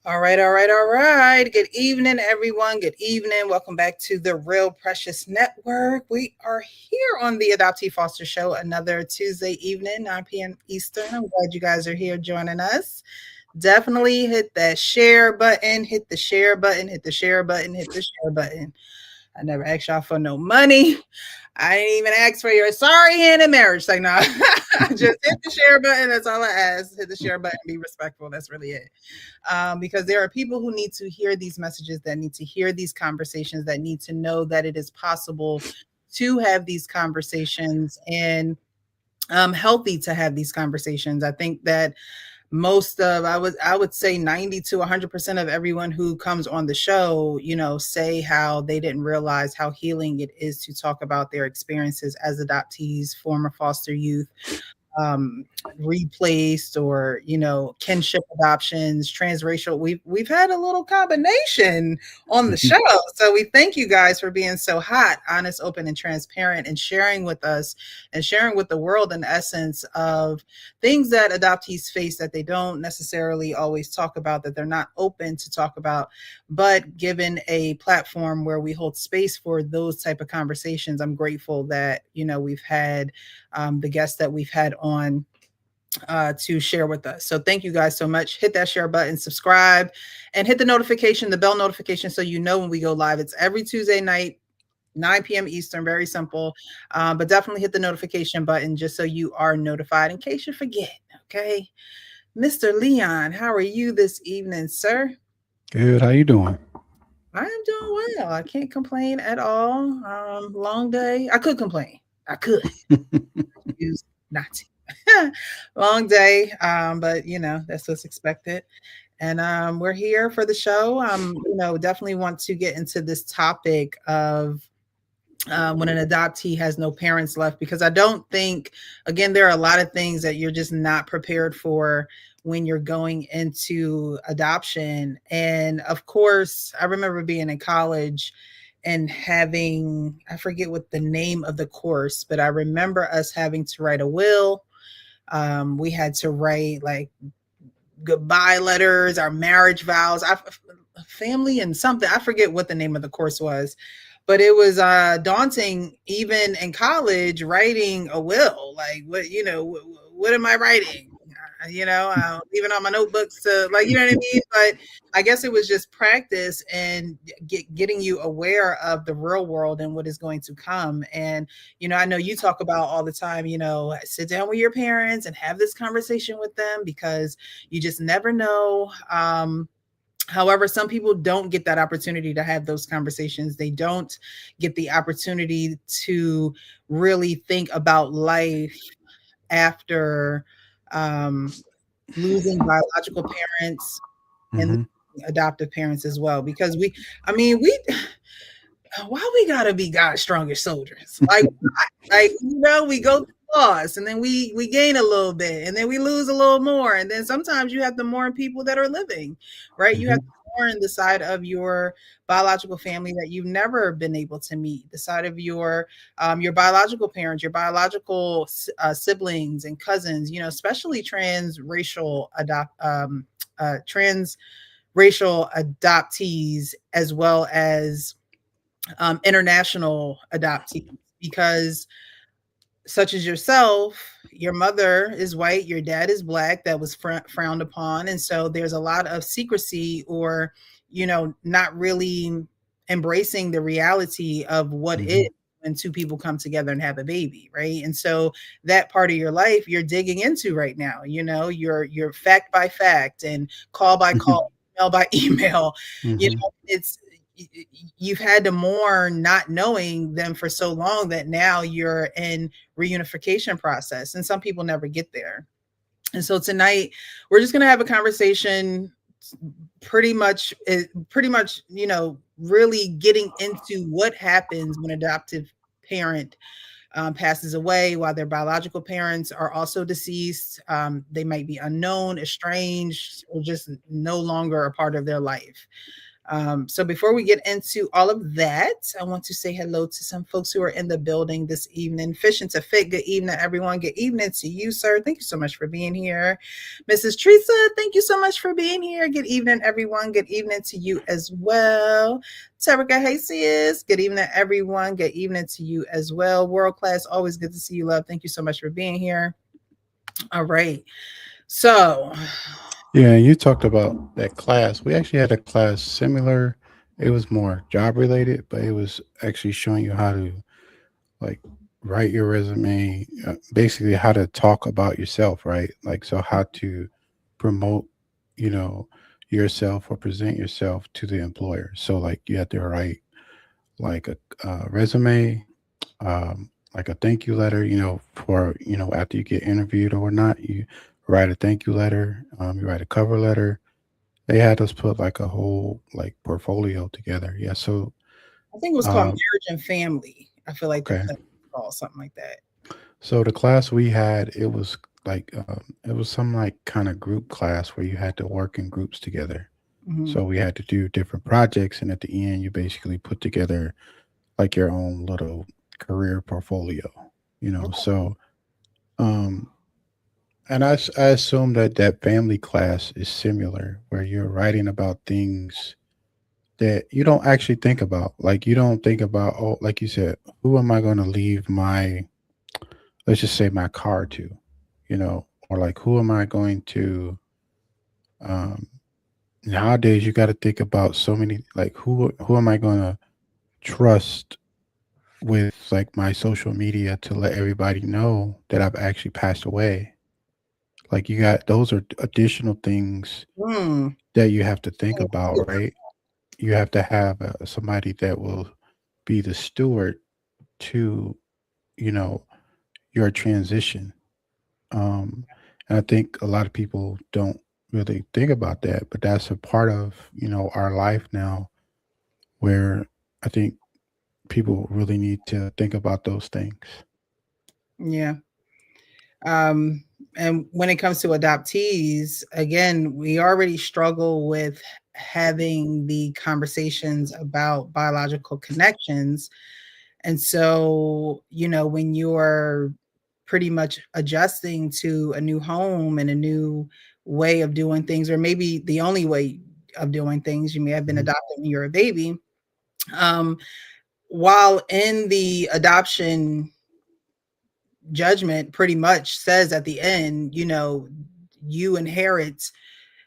All right, all right, all right. Good evening, everyone. Good evening. Welcome back to the Real Precious Network. We are here on the Adoptee Foster Show another Tuesday evening, 9 p.m. Eastern. I'm glad you guys are here joining us. Definitely hit that share button, hit the share button, hit the share button, hit the share button. I never asked y'all for no money. I didn't even ask for your sorry hand in marriage. Like, no, just hit the share button. That's all I ask. Hit the share button. Be respectful. That's really it. Because there are people who need to hear these messages, that need to hear these conversations, that need to know that it is possible to have these conversations and healthy to have these conversations. I think that most of I would say 90 to 100% of everyone who comes on the show, say how they didn't realize how healing it is to talk about their experiences as adoptees, former foster youth, replaced, or kinship adoptions, transracial. We've had a little combination on the show, so we thank you guys for being so hot, honest, open, and transparent, and sharing with us and sharing with the world an essence of things that adoptees face that they don't necessarily always talk about, that they're not open to talk about. But given a platform where we hold space for those type of conversations, I'm grateful that we've had the guests that we've had on to share with us. So thank you guys so much. Hit that share button, subscribe, and hit the bell notification, so you know when we go live. It's every Tuesday night, 9 p.m. Eastern. Very simple. But definitely hit the notification button just so you are notified in case you forget. Okay. Mr. Leon, how are you this evening, sir? Good. How you doing? I am doing well. I can't complain at all. Long day. I could complain. I could choose not to. Long day. But that's what's expected. And we're here for the show. Definitely want to get into this topic of when an adoptee has no parents left, because I don't think, again, there are a lot of things that you're just not prepared for when you're going into adoption. And of course, I remember being in college and having, I forget what the name of the course, but I remember us having to write a will. We had to write like goodbye letters, our marriage vows, family and something. I forget what the name of the course was, but it was daunting even in college, writing a will. Like, what am I writing? Leaving on my notebooks to, like, you know what I mean? But I guess it was just practice and getting you aware of the real world and what is going to come. And, I know you talk about all the time, sit down with your parents and have this conversation with them, because you just never know. However, some people don't get that opportunity to have those conversations. They don't get the opportunity to really think about life after um, losing biological parents and Hmm. adoptive parents as well. Because why we gotta be God's strongest soldiers? We go through loss, and then we gain a little bit, and then we lose a little more, and then sometimes you have to mourn people that are living, right? You have Hmm. to mourn the side of your biological family that you've never been able to meet, the side of your biological parents, your biological siblings and cousins, especially transracial adoptees, as well as international adoptees, because such as yourself, your mother is white, your dad is black, that was frowned upon. And so there's a lot of secrecy, or, not really embracing the reality of what Hmm. is when two people come together and have a baby, right? And so that part of your life you're digging into right now, you're fact by fact and call by call, email by email. Hmm. It's, you've had to mourn not knowing them for so long, that now you're in reunification process, and some people never get there. And so tonight we're just going to have a conversation, pretty much really getting into what happens when adoptive parent passes away while their biological parents are also deceased. They might be unknown, estranged, or just no longer a part of their life. So before we get into all of that, I want to say hello to some folks who are in the building this evening. Fish and to Fit, good evening, everyone. Good evening to you, sir. Thank you so much for being here. Mrs. Teresa, thank you so much for being here. Good evening, everyone. Good evening to you as well. Terica Hayes, good evening, everyone. Good evening to you as well. World class, always good to see you, love. Thank you so much for being here. All right. So, Yeah, you talked about that class. We actually had a class similar. It was more job related, but it was actually showing you how to like write your resume, basically how to talk about yourself, right? Like so how to promote, you know, yourself or present yourself to the employer. So like you have to write like a resume, like a thank you letter, for, after you get interviewed or not, you write a thank you letter, you write a cover letter. They had us put like a whole like portfolio together. Yeah. So, I think it was called um, Marriage and Family. I feel like the okay. class was called something like that. So the class we had, it was like, it was some like kind of group class where you had to work in groups together. Hmm. So we had to do different projects. And at the end, you basically put together like your own little career portfolio, So, um, and I assume that that family class is similar, where you're writing about things that you don't actually think about. Like you don't think about, oh, like you said, who am I going to leave my, let's just say my car to, or like who am I going to, um, nowadays you got to think about so many, like who am I going to trust with like my social media to let everybody know that I've actually passed away. Like you got those are additional things Mm. that you have to think about, right? You have to have somebody that will be the steward to, you know, your transition. Um, and I think a lot of people don't really think about that, but that's a part of, our life now where I think people really need to think about those things. Yeah. Um, and when it comes to adoptees, again, we already struggle with having the conversations about biological connections. And so, when you're pretty much adjusting to a new home and a new way of doing things, or maybe the only way of doing things, you may have been Mhm. adopted when you're a baby. Um, while in the adoption judgment pretty much says at the end, you inherit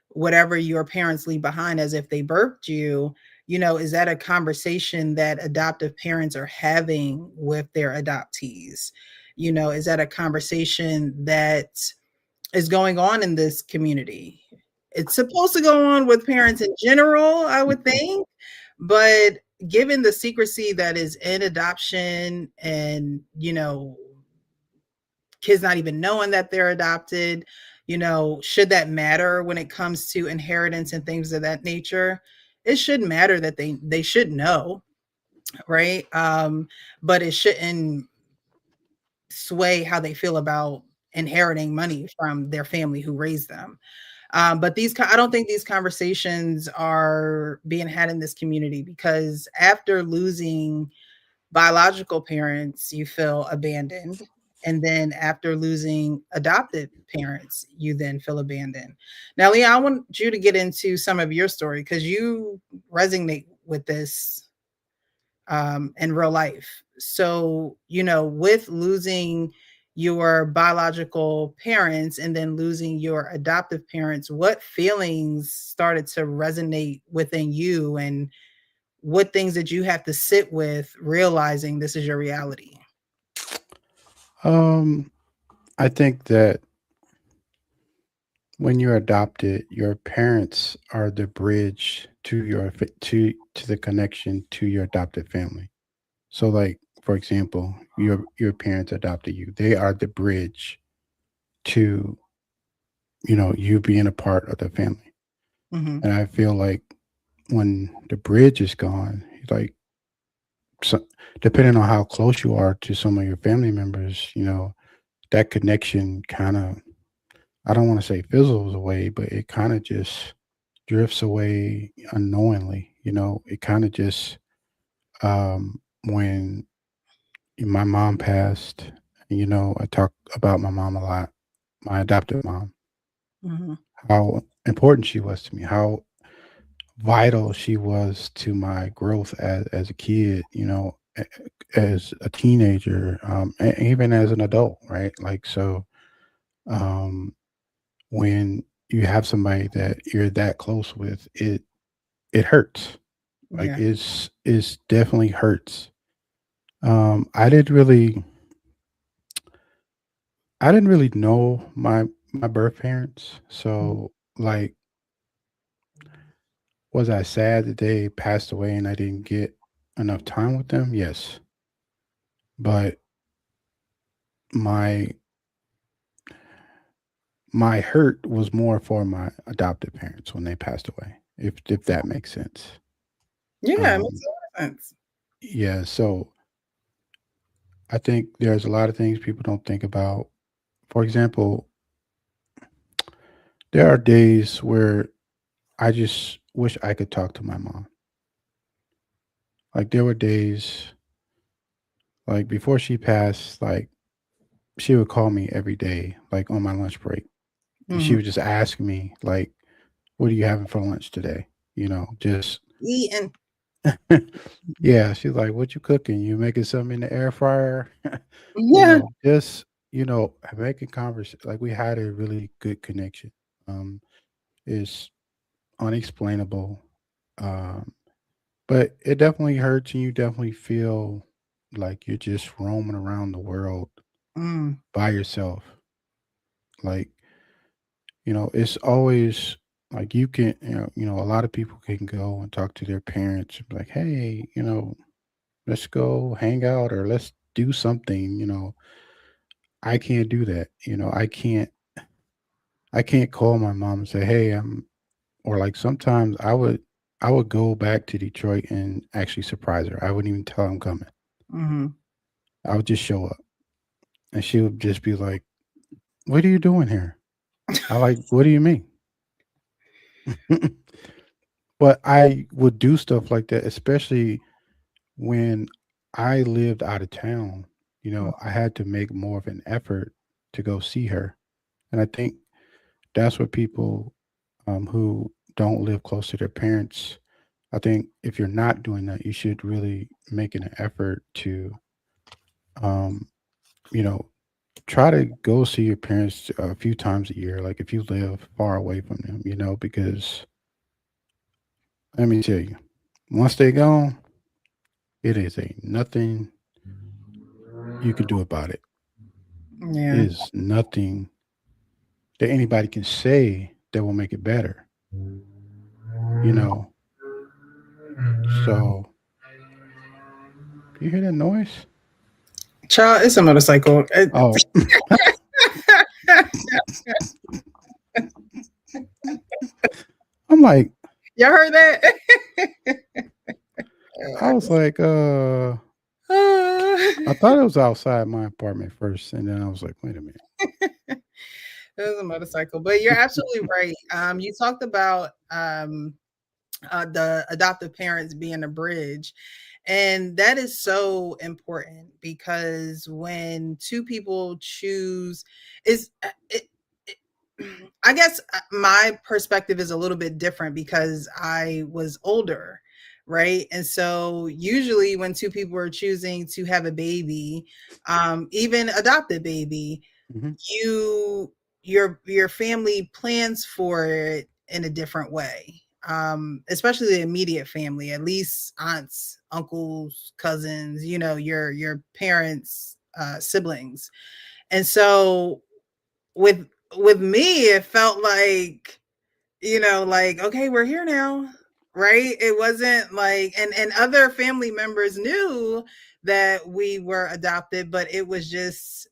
whatever your parents leave behind as if they birthed you. Is that a conversation that adoptive parents are having with their adoptees? Is that a conversation that is going on in this community? It's supposed to go on with parents in general, I would think, but given the secrecy that is in adoption, and kids not even knowing that they're adopted, should that matter when it comes to inheritance and things of that nature? It should matter that they should know, right? But it shouldn't sway how they feel about inheriting money from their family who raised them. But I don't think these conversations are being had in this community, because after losing biological parents, you feel abandoned. And then after losing adopted parents, you then feel abandoned. Now, Leah, I want you to get into some of your story, because you resonate with this in real life. So, with losing your biological parents and then losing your adoptive parents, what feelings started to resonate within you, and what things did you have to sit with realizing this is your reality? Um, I think that when you're adopted, your parents are the bridge to to the connection to your adopted family. So, like for example, your parents adopted you; they are the bridge to you being a part of the family. Mhm. And I feel like when the bridge is gone, like so, depending on how close you are to some of your family members, that connection kind of, I don't want to say fizzles away, but it kind of just drifts away unknowingly. It kind of just when my mom passed, I talk about my mom a lot, my adopted mom, Mhm. how important she was to me, how vital she was to my growth as a kid, as a teenager, and even as an adult, right? Like, so, um, when you have somebody that you're that close with, it hurts. Like, Yeah. it's definitely hurts. I didn't really, I didn't really know my birth parents, Mhm. so like, was I sad that they passed away and I didn't get enough time with them? Yes, but my my hurt was more for my adopted parents when they passed away, if that makes sense. Yeah, it makes Um, a lot of sense. yeah, so I think there's a lot of things people don't think about. For example, there are days where I just wish I could talk to my mom. Like there were days like before she passed, like she would call me every day, like on my lunch break. And she Mhm. would just ask me, like, what are you having for lunch today? Just Eating. yeah, she's like, "What you cooking? You making something in the air fryer?" Yeah. Just making conversation. Like we had a really good connection. It's unexplainable, um, but it definitely hurts, and you definitely feel like you're just roaming around the world Mm. by yourself. Like it's always like you can, a lot of people can go and talk to their parents and be like, "Hey, let's go hang out or let's do something." I can't do that. I can't call my mom and say, "Hey, I'm," or like sometimes I would go back to Detroit and actually surprise her. I wouldn't even tell her I'm coming. Mhm. I would just show up and she would just be like, "What are you doing here?" I like, "What do you mean?" But I would do stuff like that, especially when I lived out of town. I had to make more of an effort to go see her. And I think that's what people who don't live close to their parents, I think if you're not doing that, you should really make an effort to, um, you know, try to go see your parents a few times a year. Like if you live far away from them, because let me tell you, once they gone, it is a nothing you can do about it. It Yeah. is nothing that anybody can say that will make it better, you know. So you hear that noise? Child, it's a motorcycle. Oh, I'm like, Y'all heard that? I was like, I thought it was outside my apartment first, and then I was like, wait a minute. It was a motorcycle, but you're absolutely right. You talked about the adoptive parents being a bridge. And that is so important because when two people choose, is it, I guess my perspective is a little bit different because I was older, right? And so usually when two people are choosing to have a baby, even adopt a baby, Hmm. you your family plans for it in a different way, especially the immediate family, at least aunts, uncles, cousins, your parents, siblings. And so with with me it felt like, like, okay, we're here now, right? It wasn't like, and other family members knew that we were adopted, but it was just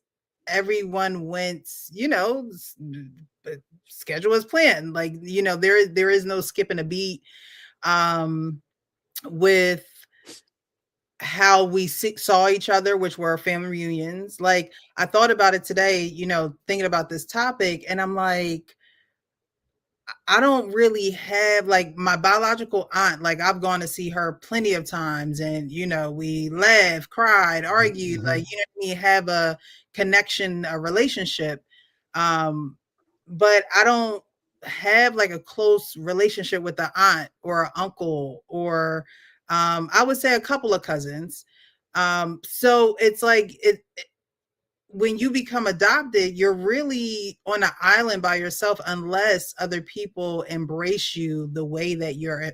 everyone went, schedule was planned. Like, there is no skipping a beat, um, with how we saw each other, which were family reunions. Like, I thought about it today, thinking about this topic, and I'm like, I don't really have like my biological aunt, like I've gone to see her plenty of times and we laughed, cried, argued, Mhm, like what I mean, have a connection, a relationship. Um but I don't have like a close relationship with the aunt or an uncle or I would say a couple of cousins. So it's like when you become adopted, you're really on an island by yourself unless other people embrace you the way that your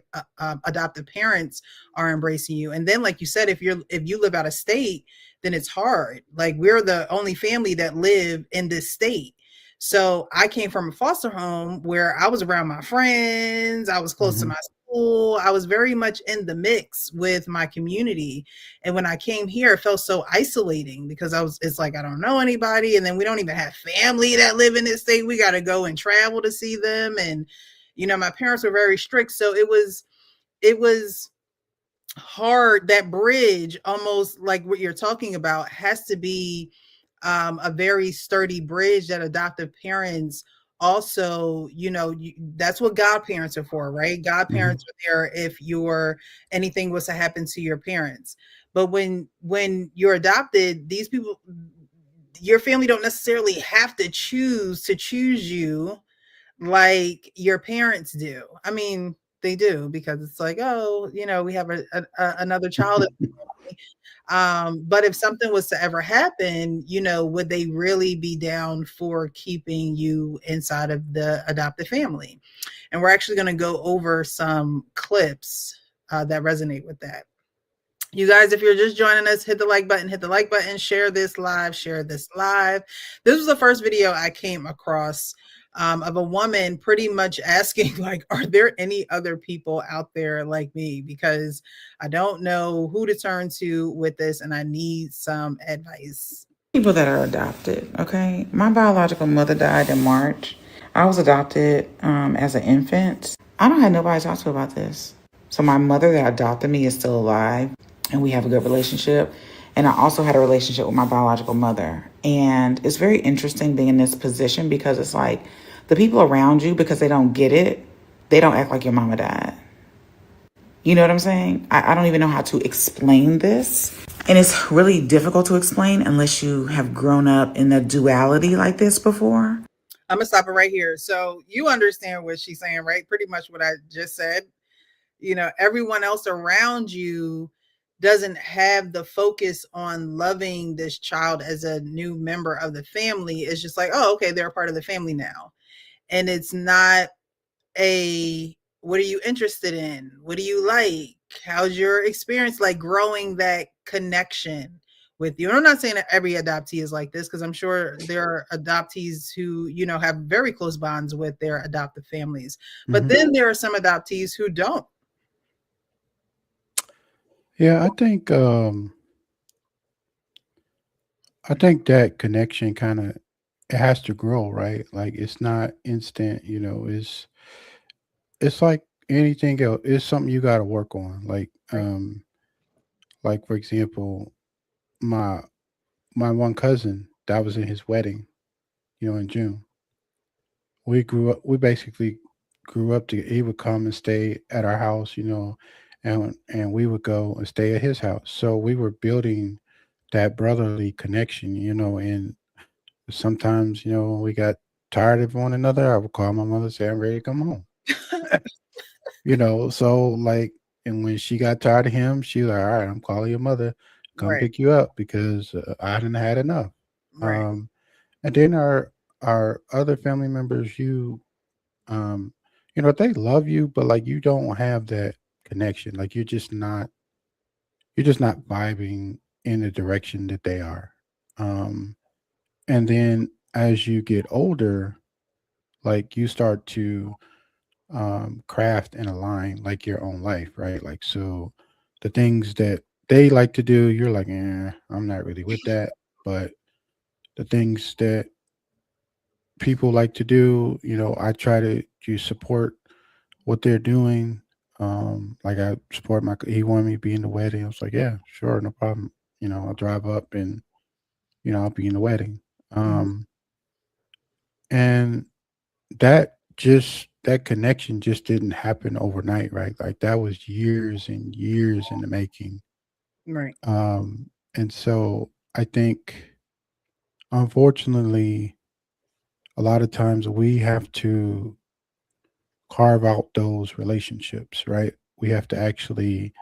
adoptive parents are embracing you. And then, like you said, if you live out of state, then it's hard. Like we're the only family that live in this state. So I came from a foster home where I was around my friends, I was close to mhm. my school, I was very much in the mix with my community. And when I came here, it felt so isolating because it's like, I don't know anybody. And then we don't even have family that live in this state. We got to go and travel to see them. And, my parents were very strict. So it was hard. That bridge, almost like what you're talking about, has to be a very sturdy bridge that adoptive parents also, that's what godparents are for, right? Mhm. Godparents are there if anything was to happen to your parents. But when you're adopted, these people, your family don't necessarily have to choose you like your parents do. I mean, they do because it's like, oh, we have another child. But if something was to ever happen, would they really be down for keeping you inside of the adoptive family? And we're actually going to go over some clips that resonate with that. You guys, if you're just joining us, hit the like button, share this live, This was the first video I came across of a woman pretty much asking, like, are there any other people out there like me? Because I don't know who to turn to with this and I need some advice. People that are adopted, okay? My biological mother died in March. I was adopted as an infant. I don't have nobody to talk to about this. So my mother that adopted me is still alive and we have a good relationship. And I also had a relationship with my biological mother. And it's very interesting being in this position because it's like the people around you, because they don't get it, they don't act like your mama died. You know what I'm saying? I don't even know how to explain this. And it's really difficult to explain unless you have grown up in a duality like this before. I'm gonna stop it right here. So you understand what she's saying, right? Pretty much what I just said. Everyone else around you doesn't have the focus on loving this child as a new member of the family. It's just like, oh, okay, they're a part of the family now. And it's not what are you interested in? What do you like? How's your experience like growing that connection with you? And I'm not saying that every adoptee is like this because I'm sure there are adoptees who, have very close bonds with their adoptive families. But Mhm. then there are some adoptees who don't. Yeah, I think that connection kinda it has to grow, right? Like, it's not instant, it's like anything else, it's something you gotta work on. Right. Like, for example, my my one cousin that was in his wedding, in June. We basically grew up to he would come and stay at our house, and we would go and stay at his house. So we were building that brotherly connection, and sometimes, when we got tired of one another, I would call my mother and say, I'm ready to come home. So like, and when she got tired of him, she was like, all right, I'm calling your mother, come Right. pick you up because I hadn't had enough. Right. Um, and then our other family members, um, they love you, but like you don't have that connection. Like you're just not vibing in the direction that they are. Um, and then as you get older, like you start to craft and align like your own life, right? Like so, the things that they like to do, you're like, I'm not really with that. But the things that people like to do, I try to support what they're doing. Like I support he wanted me to be in the wedding. I was like, yeah, sure, no problem. I'll drive up and, I'll be in the wedding. Mhm. And that just that connection just didn't happen overnight, right? Like that was years and years in the making. Right. And so I think, unfortunately, a lot of times we have to carve out those relationships, right? We have to actually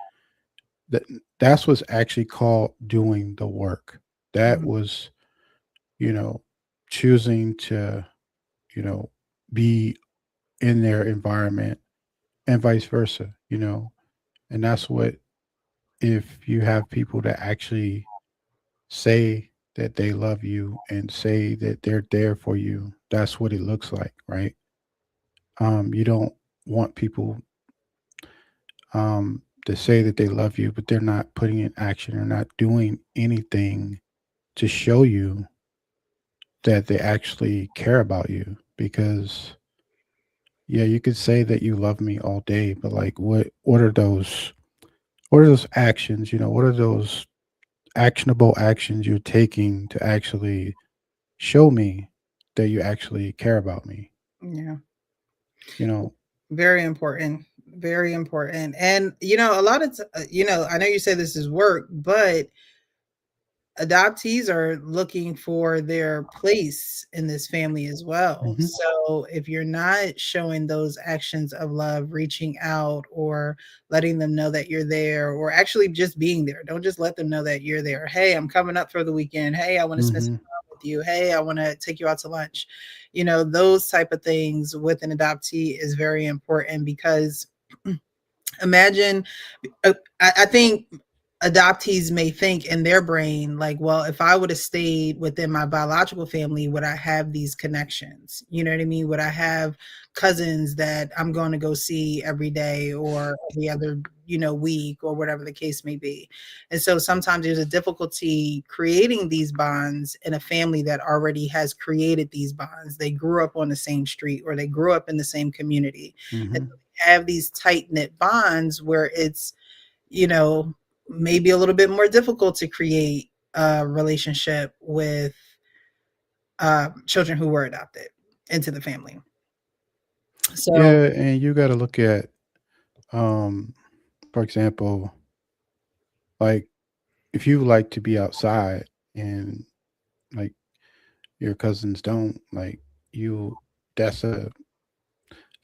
that that's what's actually called doing the work. That Mhm. was, you know, choosing to, you know, be in their environment and vice versa, and that's what, if you have people that actually say that they love you and say that they're there for you, that's what it looks like, right? You don't want people to say that they love you, but they're not putting in action or not doing anything to show you that they actually care about you. Because yeah, you could say that you love me all day, but like what are those actions, what are those actionable actions you're taking to actually show me that you actually care about me? Yeah. You know. Very important. Very important. And a lot of I know you say this is work, but adoptees are looking for their place in this family as well. Hmm. So if you're not showing those actions of love, reaching out or letting them know that you're there, or actually just being there, don't just let them know that you're there. Hey, I'm coming up for the weekend. Hey, I want to spend some Hmm. time with you. Hey, I want to take you out to lunch. Those type of things with an adoptee is very important because imagine I think adoptees may think in their brain, like, well, if I would have stayed within my biological family, would I have these connections? You know what I mean? Would I have cousins that I'm going to go see every day or every other, week or whatever the case may be? And so sometimes there's a difficulty creating these bonds in a family that already has created these bonds. They grew up on the same street or they grew up in the same community. And Hmm. so they have these tight knit bonds where it's, you know, maybe a little bit more difficult to create a relationship with children who were adopted into the family. So, Yeah, and you got to look at, um, for example, like if you like to be outside and like your cousins don't, like you, that's a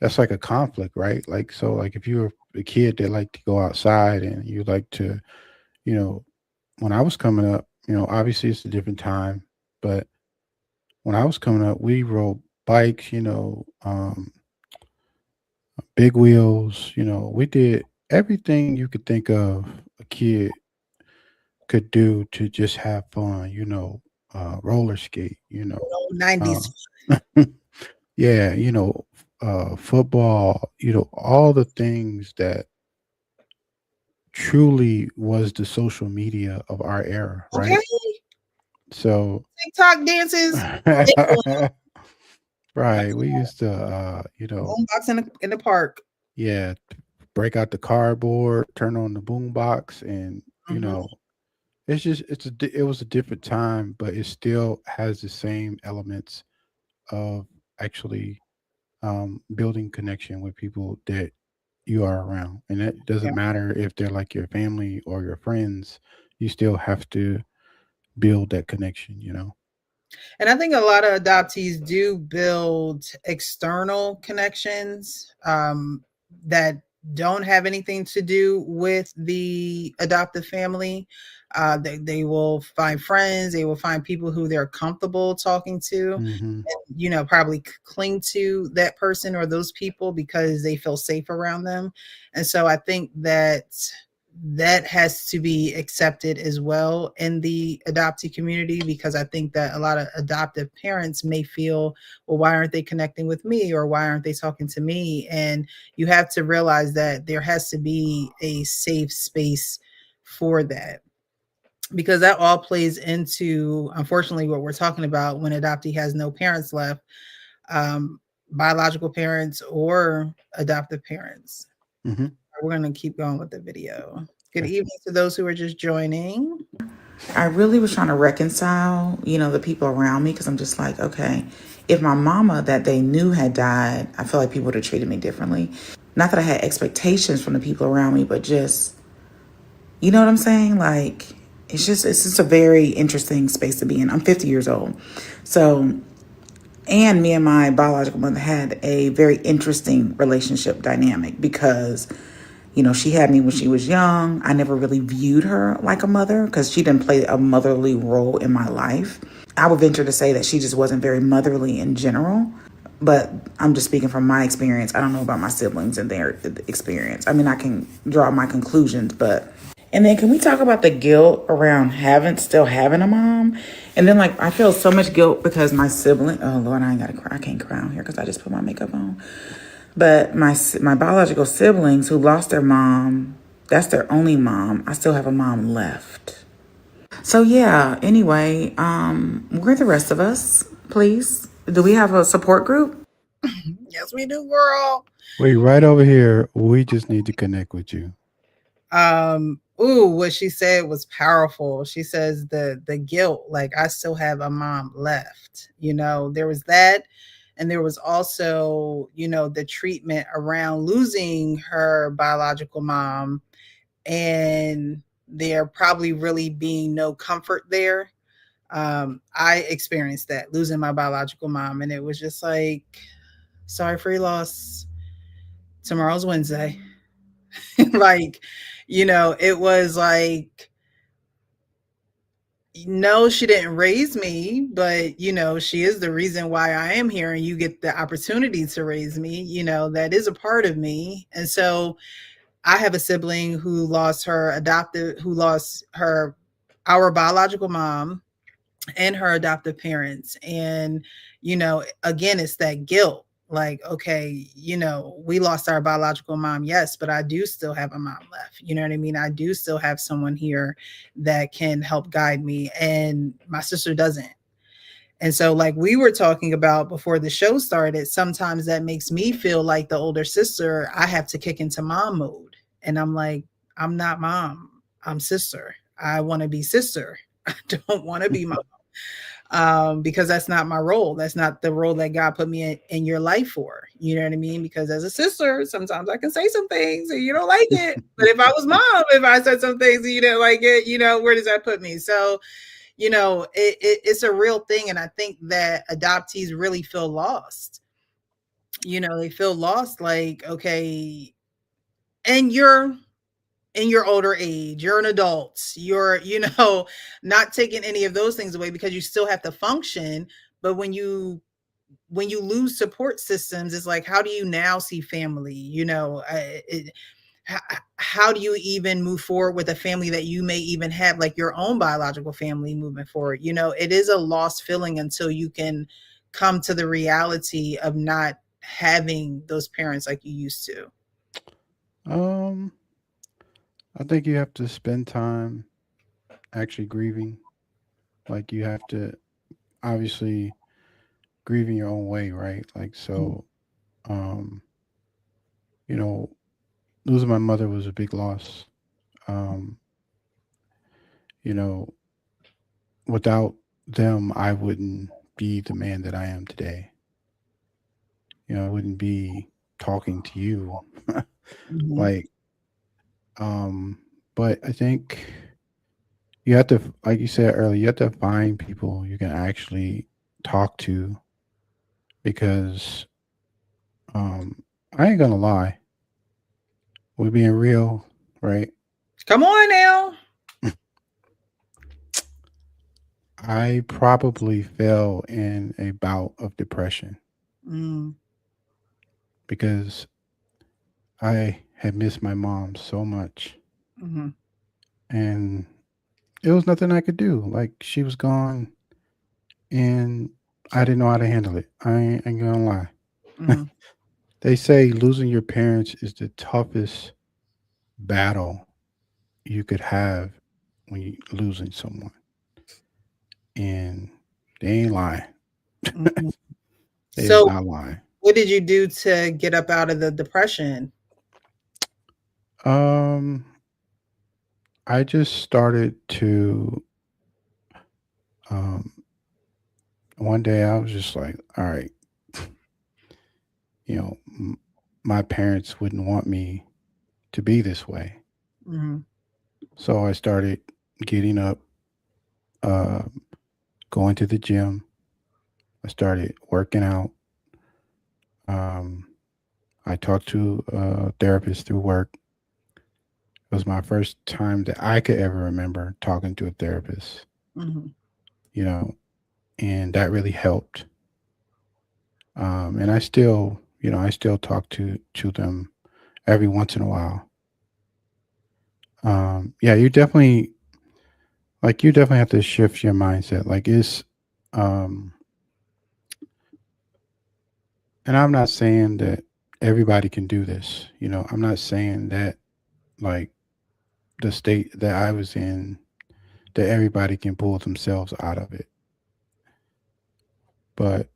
that's like a conflict, right? Like, so like if you're a kid that like to go outside and you like to, you know, when I was coming up, obviously it's a different time, but when I was coming up, we rode bikes, big wheels, we did everything you could think of a kid could do to just have fun, roller skate, uh, 90s. yeah, football, all the things that truly was the social media of our era, Okay. right? So, TikTok dances, big one, right, we that's used to, boombox in the park. yeah, break out the cardboard, turn on the boombox, and Hmm. it's just it was a different time, but it still has the same elements of actually building connection with people that you are around, and it doesn't Yeah. matter if they're like your family or your friends. You still have to build that connection. And I think a lot of adoptees do build external connections that don't have anything to do with the adoptive family. They will find friends, they will find people who they're comfortable talking to, Hmm. and, probably cling to that person or those people because they feel safe around them. And so I think that has to be accepted as well in the adoptee community, because I think that a lot of adoptive parents may feel, well, why aren't they connecting with me or why aren't they talking to me? And you have to realize that there has to be a safe space for that, because that all plays into, unfortunately, what we're talking about when adoptee has no parents left, biological parents or adoptive parents. Hmm. We're going to keep going with the video. Good Okay. evening to those who are just joining. I really was trying to reconcile, the people around me because I'm just like, okay, if my mama that they knew had died, I feel like people would have treated me differently. Not that I had expectations from the people around me, but just, you know what I'm saying? Like, it's just a very interesting space to be in. I'm 50 years old. So, and me and my biological mother had a very interesting relationship dynamic because she had me when she was young. I never really viewed her like a mother because she didn't play a motherly role in my life. I would venture to say that she just wasn't very motherly in general. But I'm just speaking from my experience. I don't know about my siblings and their experience. I mean, I can draw my conclusions, but. And then can we talk about the guilt around still having a mom? And then I feel so much guilt because my sibling. Oh Lord, I ain't gotta cry. I can't cry on here because I just put my makeup on. But my biological siblings who lost their mom, that's their only mom. I still have a mom left. So yeah, anyway, where are the rest of us, please? Do we have a support group? Yes, we do, girl. Wait, right over here. We just need to connect with you. What she said was powerful. She says the guilt, like I still have a mom left. There was that, and there was also, the treatment around losing her biological mom, and there probably really being no comfort there. I experienced that, losing my biological mom, and it was just like, sorry for your loss. Tomorrow's Wednesday. Like, it was like, no, she didn't raise me, but she is the reason why I am here, and you get the opportunity to raise me. That is a part of me. And so I have a sibling who lost our biological mom and her adoptive parents. And, again, it's that guilt. Like, okay, we lost our biological mom, yes, but I do still have a mom left. You know what I mean? I do still have someone here that can help guide me, and my sister doesn't. And so, like we were talking about before the show started, sometimes that makes me feel like the older sister, I have to kick into mom mode. And I'm like, I'm not mom, I'm sister. I want to be sister. I don't want to be mom, because that's not my role. That's not the role that God put me in your life for. You know what I mean? Because as a sister, sometimes I can say some things and you don't like it. But if I was mom, if I said some things and you didn't like it, where does that put me? So, it's a real thing. And I think that adoptees really feel lost. They feel lost, like, okay, and you're in your older age, you're an adult, you're, not taking any of those things away because you still have to function. But when you lose support systems, it's like, how do you now see family? How do you even move forward with a family that you may even have, like your own biological family moving forward? It is a lost feeling until you can come to the reality of not having those parents like you used to. Um, I think you have to spend time actually grieving. Like you have to obviously grieve in your own way, right? Like Mhm. so, um, you know, losing my mother was a big loss. Um, you know, without them, I wouldn't be the man that I am today. I wouldn't be talking to you. Mhm. like, um, but I think you have to, like you said earlier, you have to find people you can actually talk to because, I ain't gonna lie, we're being real, right? Come on now. I probably fell in a bout of depression Mm, because I had missed my mom so much mhm, and it was nothing I could do. Like she was gone and I didn't know how to handle it. I ain't gonna lie. mhm, They say losing your parents is the toughest battle you could have when you losing someone. And they ain't lying. mhm. They is So, not lying. what did you do to get up out of the depression? Um, I just started to. Um, one day I was just like, all right, you know, my parents wouldn't want me to be this way. Mhm. So I started getting up, uh, going to the gym. I started working out. Um, I talked to a therapist through work. It was my first time that I could ever remember talking to a therapist, Mhm. you know, and that really helped. And I still, I still talk to them every once in a while. Yeah, you definitely have to shift your mindset. Um, and I'm not saying that everybody can do this. I'm not saying that like the state that I was in, that everybody can pull themselves out of it. But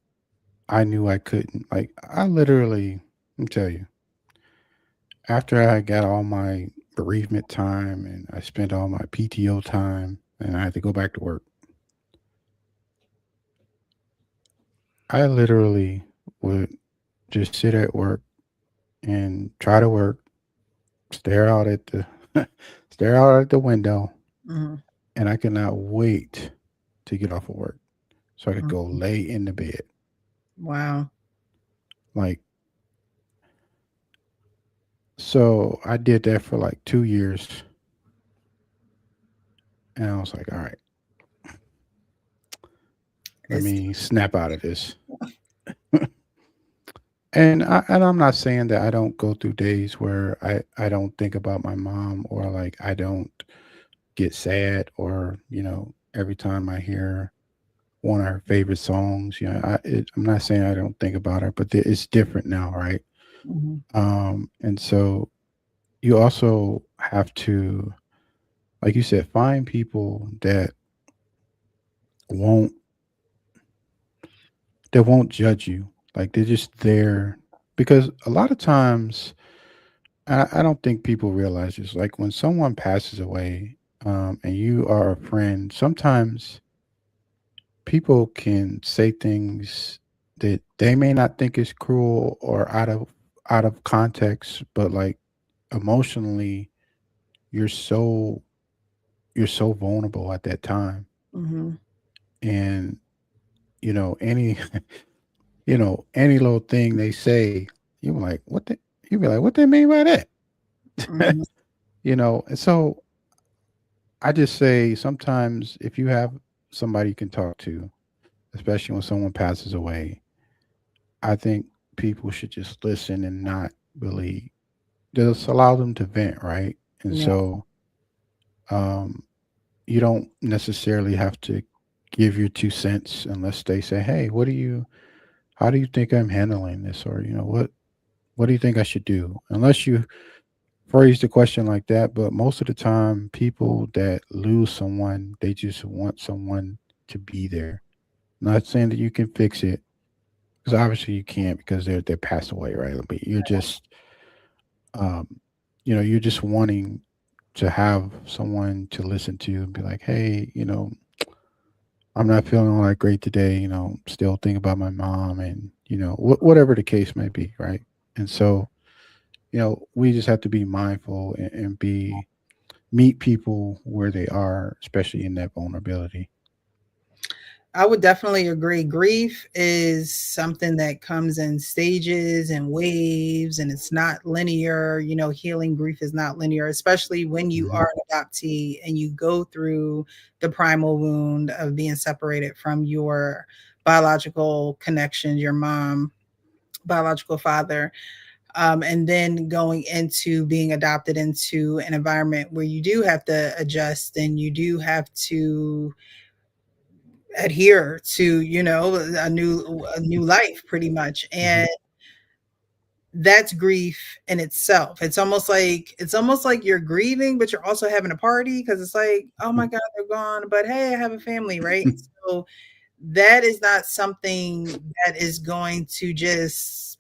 I knew I couldn't. Like I literally, let me tell you, after I got all my bereavement time and I spent all my PTO time and I had to go back to work, I literally would just sit at work and try to work, stare out at the stare out at the window, Mhm. and I could not wait to get off of work so I could go Mhm. lay in the bed. Wow. Like so I did that for like 2 years and I was like, all right, let It's me snap out of this. And I'm not saying that I don't go through days where I don't think about my mom or like I don't get sad or every time I hear one of her favorite songs, I'm not saying I don't think about her, but it's different now, right? Mhm. And so you also have to, like you said, find people won't won't judge you. Like they're just there because a lot of times I don't think people realize this. Like when someone passes away, and you are a friend, sometimes people can say things that they may not think is cruel or out of context, but like emotionally, you're so you're so vulnerable at that time, Mhm. and any any little thing they say, you're like, what? You be like, what they mean by that? Mhm. And so I just say sometimes if you have somebody you can talk to, especially when someone passes away, I think people should just listen and not really just allow them to vent, right? And Yeah. so um, you don't necessarily have to give your 2 cents unless they say, "Hey, how do you think I'm handling this?" Or what do you think I should do? Unless you phrase the question like that, but most of the time, people that lose someone, they just want someone to be there. Not saying that you can fix it, because obviously you can't because they passed away, right? But um, you're just wanting to have someone to listen to and be like, hey, I'm not feeling all that great today. Still think about my mom, and whatever the case may be, right? And so we just have to be mindful and be meet people where they are, especially in that vulnerability. I would definitely agree. Grief is something that comes in stages and waves, and it's not linear. Healing grief is not linear, especially when you Hmm. are an adoptee and you go through the primal wound of being separated from your biological connections, your mom, biological father, and then going into being adopted into an environment where you do have to adjust and you do have to adhere to a new life pretty much. Hmm. And that's grief in itself. It's almost like you're grieving but you're also having a party because it's like, oh my god, they're gone, but hey, I have a family, right? So that is not something that is going to just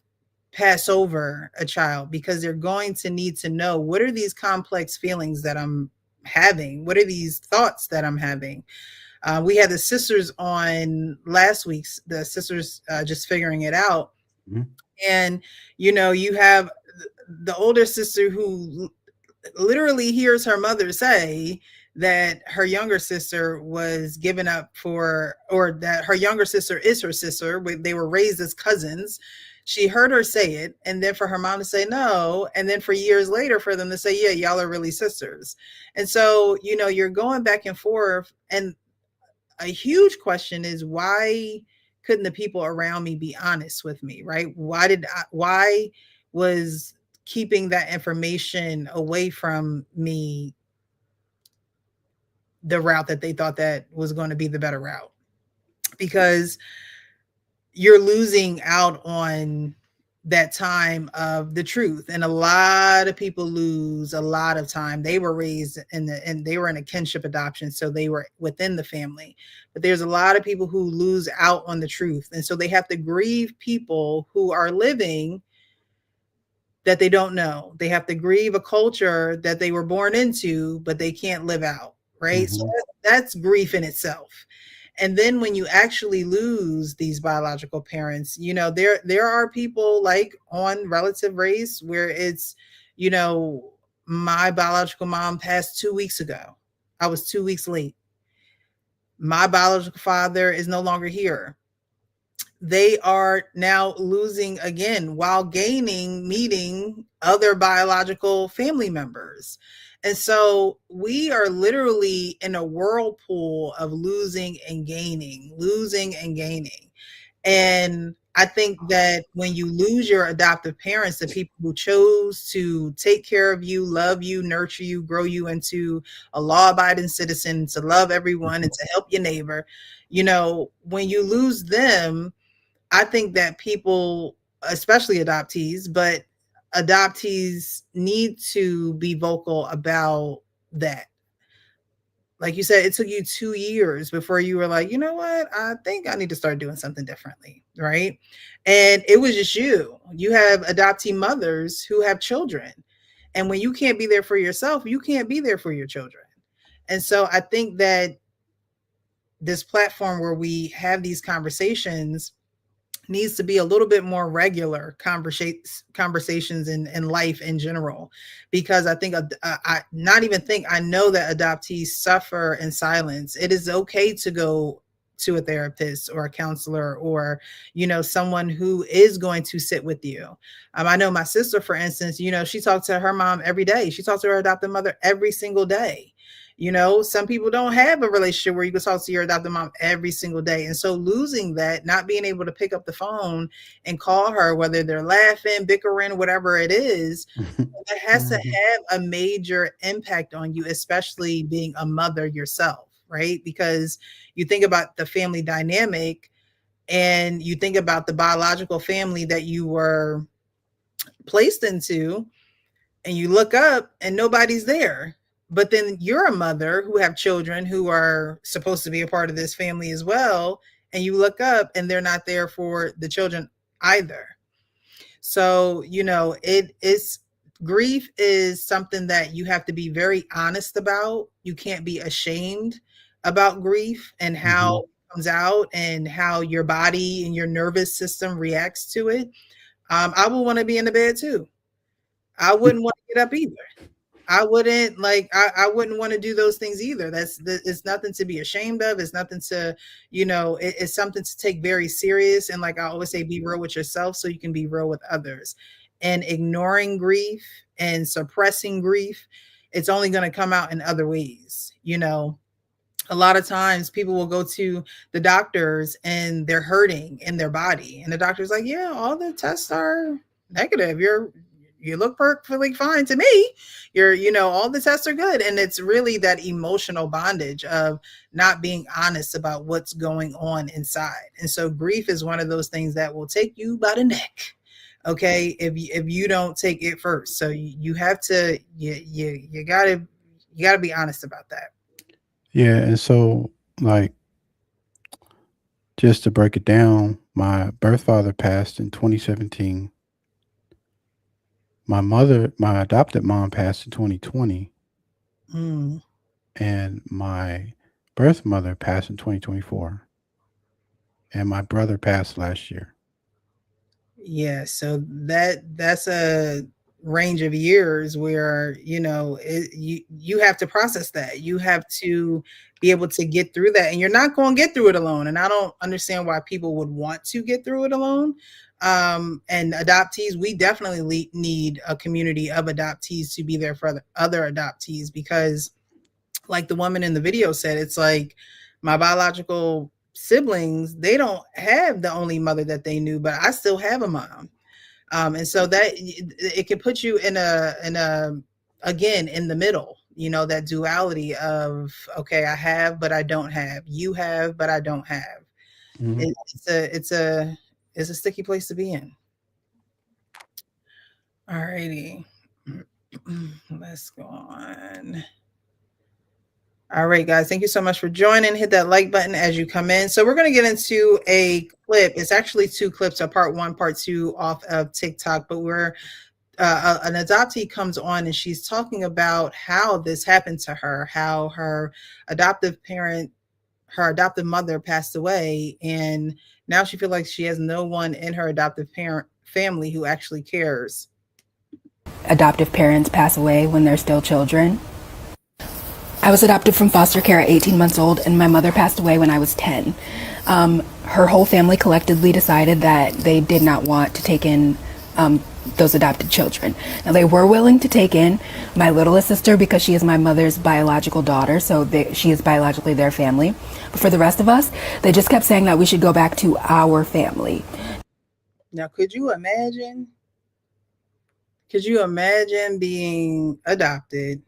pass over a child, because they're going to need to know, what are these complex feelings that I'm having, what are these thoughts that I'm having. We had the sisters on last week's, the sisters just figuring it out. Mhm. And, you have the older sister who literally hears her mother say that her younger sister was given up for, or that her younger sister is her sister. They were raised as cousins. She heard her say it, and then for her mom to say no, and then for years later for them to say, yeah, y'all are really sisters. And so, you're going back and forth. And a huge question is, why couldn't the people around me be honest with me, right? Why was keeping that information away from me the route that they thought that was going to be the better route? Because you're losing out on that time of the truth. And a lot of people lose a lot of time. They were raised and they were in a kinship adoption, so they were within the family. But there's a lot of people who lose out on the truth. And so they have to grieve people who are living that they don't know. They have to grieve a culture that they were born into, but they can't live out, right? So Mhm. that's grief in itself. And then when you actually lose these biological parents, there are people like on relative race where it's, you know, my biological mom passed 2 weeks ago. I was 2 weeks late. My biological father is no longer here. They are now losing again while gaining, meeting other biological family members. And so we are literally in a whirlpool of losing and gaining, losing and gaining. And I think that when you lose your adoptive parents, the people who chose to take care of you, love you, nurture you, grow you into a law abiding citizen, to love everyone and to help your neighbor, when you lose them, I think that people, especially adoptees, but adoptees need to be vocal about that. Like you said, it took you 2 years before you were like, you know what? I think I need to start doing something differently. Right. And it was just you. You have adoptee mothers who have children. And when you can't be there for yourself, you can't be there for your children. And so I think that this platform where we have these conversations needs to be a little bit more regular conversations in life in general, because I think I know that adoptees suffer in silence. It is okay to go to a therapist or a counselor, or someone who is going to sit with you. I know my sister, for instance, she talks to her mom every day. She talks to her adopted mother every single day. Some people don't have a relationship where you can talk to your adopted mom every single day. And so losing that, not being able to pick up the phone and call her, whether they're laughing, bickering, whatever it is, it has to Mhm. have a major impact on you, especially being a mother yourself, right? Because you think about the family dynamic and you think about the biological family that you were placed into, and you look up and nobody's there. But then you're a mother who have children who are supposed to be a part of this family as well. And you look up and they're not there for the children either. So, it is, grief is something that you have to be very honest about. You can't be ashamed about grief and how Mhm. it comes out and how your body and your nervous system reacts to it. I would want to be in the bed too. I wouldn't want to get up either. I wouldn't like I wouldn't want to do those things either. It's nothing to be ashamed of. It's nothing to, it's something to take very serious. And like I always say, be real with yourself so you can be real with others. And ignoring grief and suppressing grief, it's only going to come out in other ways. A lot of times people will go to the doctors and they're hurting in their body, and the doctor's like, yeah, all the tests are negative. You look perfectly fine to me. All the tests are good. And it's really that emotional bondage of not being honest about what's going on inside. And so grief is one of those things that will take you by the neck, okay, if you don't take it first. So you have to, you gotta be honest about that. Yeah, and so like just to break it down, my birth father passed in 2017. My adopted mom passed in 2020, Mm. and my birth mother passed in 2024, and my brother passed last year. Yeah, so that's a range of years where, you have to process that. You have to be able to get through that, and you're not going to get through it alone. And I don't understand why people would want to get through it alone. And adoptees, we definitely need a community of adoptees to be there for other adoptees, because like the woman in the video said, it's like my biological siblings, they don't have the only mother that they knew, but I still have a mom. And so that it can put you in a again in the middle, that duality of, okay, I have but I don't have, you have but I don't have. Hmm. It's a sticky place to be in. All righty. Let's go on. All right, guys, thank you so much for joining. Hit that like button as you come in. So we're going to get into a clip. It's actually two clips, a part one, part two, off of TikTok, but we're an adoptee comes on and she's talking about how this happened to her, how her adoptive mother passed away, and now she feels like she has no one in her adoptive parent family who actually cares. Adoptive parents pass away when they're still children. I was adopted from foster care at 18 months old, and my mother passed away when I was 10. Her whole family collectively decided that they did not want to take in those adopted children. Now, they were willing to take in my littlest sister because she is my mother's biological daughter, so she is biologically their family. But for the rest of us, they just kept saying that we should go back to our family. Now, could you imagine? Could you imagine being adopted?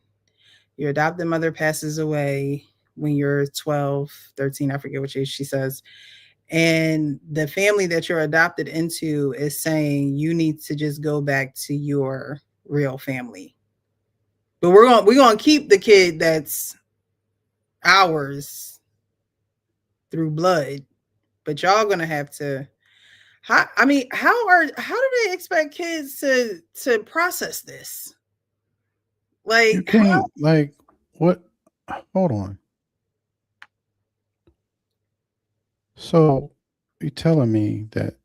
Your adopted mother passes away when you're 12, 13, I forget which age she says. And the family that you're adopted into is saying you need to just go back to your real family. But we're going to keep the kid that's ours through blood. But y'all going to have to how do they expect kids to process this? You Like, can't, like, what? Hold on. So you're telling me that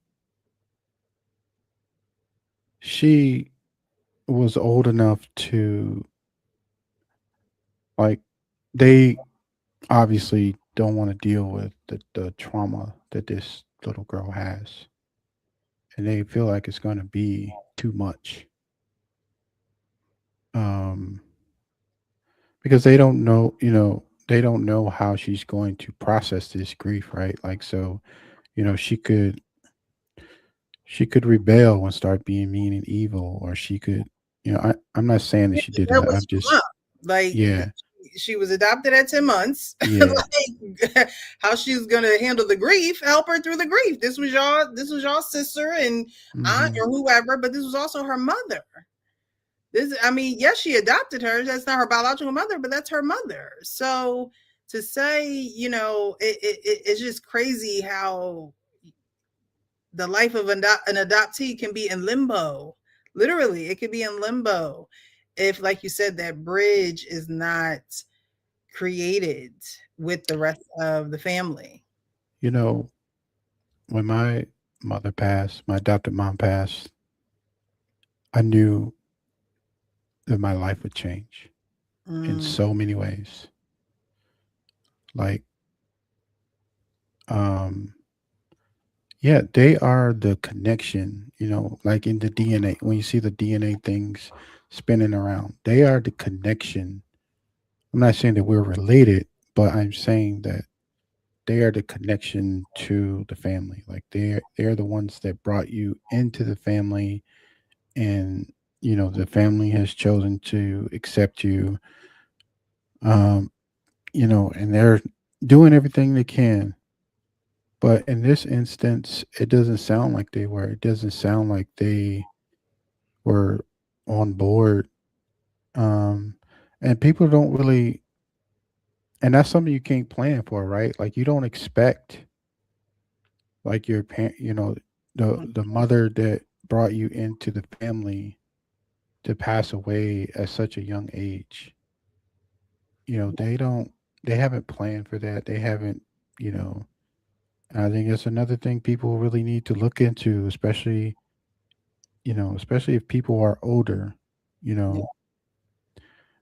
she was old enough to, like, they obviously don't want to deal with the trauma that this little girl has, and they feel like it's going to be too much. Um, because they don't know, they don't know how she's going to process this grief, right? Like, so, you know, she could rebel and start being mean and evil, or she could, I'm not saying that she did that that. was I'm just, up. Like, yeah, she was adopted at 10 months. yeah. Like, how she's gonna handle the grief, help her through the grief. This was y'all sister and aunt Hmm. or whoever, but this was also her mother. Yes, she adopted her. That's not her biological mother, but that's her mother. So to say, it's just crazy how the life of an adoptee can be in limbo. Literally, it could be in limbo if, like you said, that bridge is not created with the rest of the family. You know, when my mother passed, my adopted mom passed, I knew that my life would change in Mm, so many ways. Like, um, yeah, they are the connection, like in the DNA. When you see the DNA things spinning around, they are the connection. I'm not saying that we're related, but I'm saying that they are the connection to the family. Like they're the ones that brought you into the family, and the family has chosen to accept you. Um, and they're doing everything they can. But in this instance, it doesn't sound like they were. It doesn't sound like they were on board. Um, and people don't really, and that's something you can't plan for, right? Like you don't expect, like your parent, the mother that brought you into the family to pass away at such a young age. They don't. they haven't planned for that. They haven't, you know, I think it's another thing people really need to look into, especially, especially if people are older, you Yeah. know,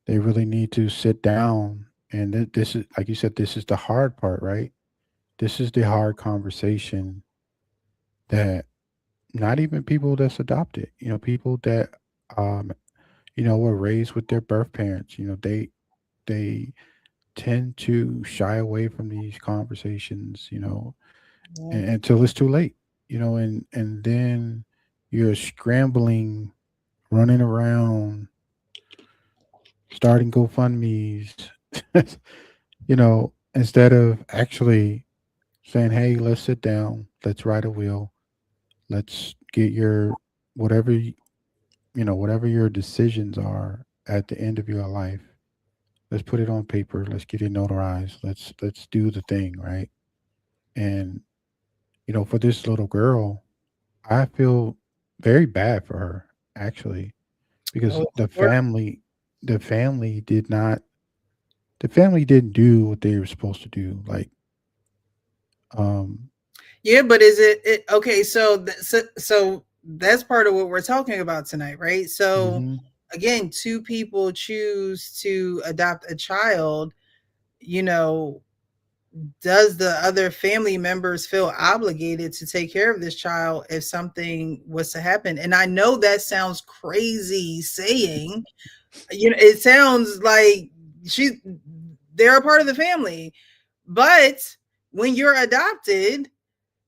they really need to sit down. And this is, like you said, this is the hard part, right? This is the hard conversation that not even people that's adopted, people that, um, were raised with their birth parents, they tend to shy away from these conversations, Yeah. until it's too late, and then you're scrambling, running around, starting GoFundMe's, instead of actually saying, "Hey, let's sit down, let's write a will, let's get your whatever whatever your decisions are at the end of your life. Let's put it on paper. Let's get it notarized. Let's do the thing, right?" And for this little girl, I feel very bad for her, actually, because Oh, the family did not the family didn't do what they were supposed to do. Like, um, yeah, but is it okay? So that's part of what we're talking about tonight, right? So hmm again, two people choose to adopt a child. You know, does the other family members feel obligated to take care of this child if something was to happen? And I know that sounds crazy saying, it sounds like she they're a part of the family, but when you're adopted,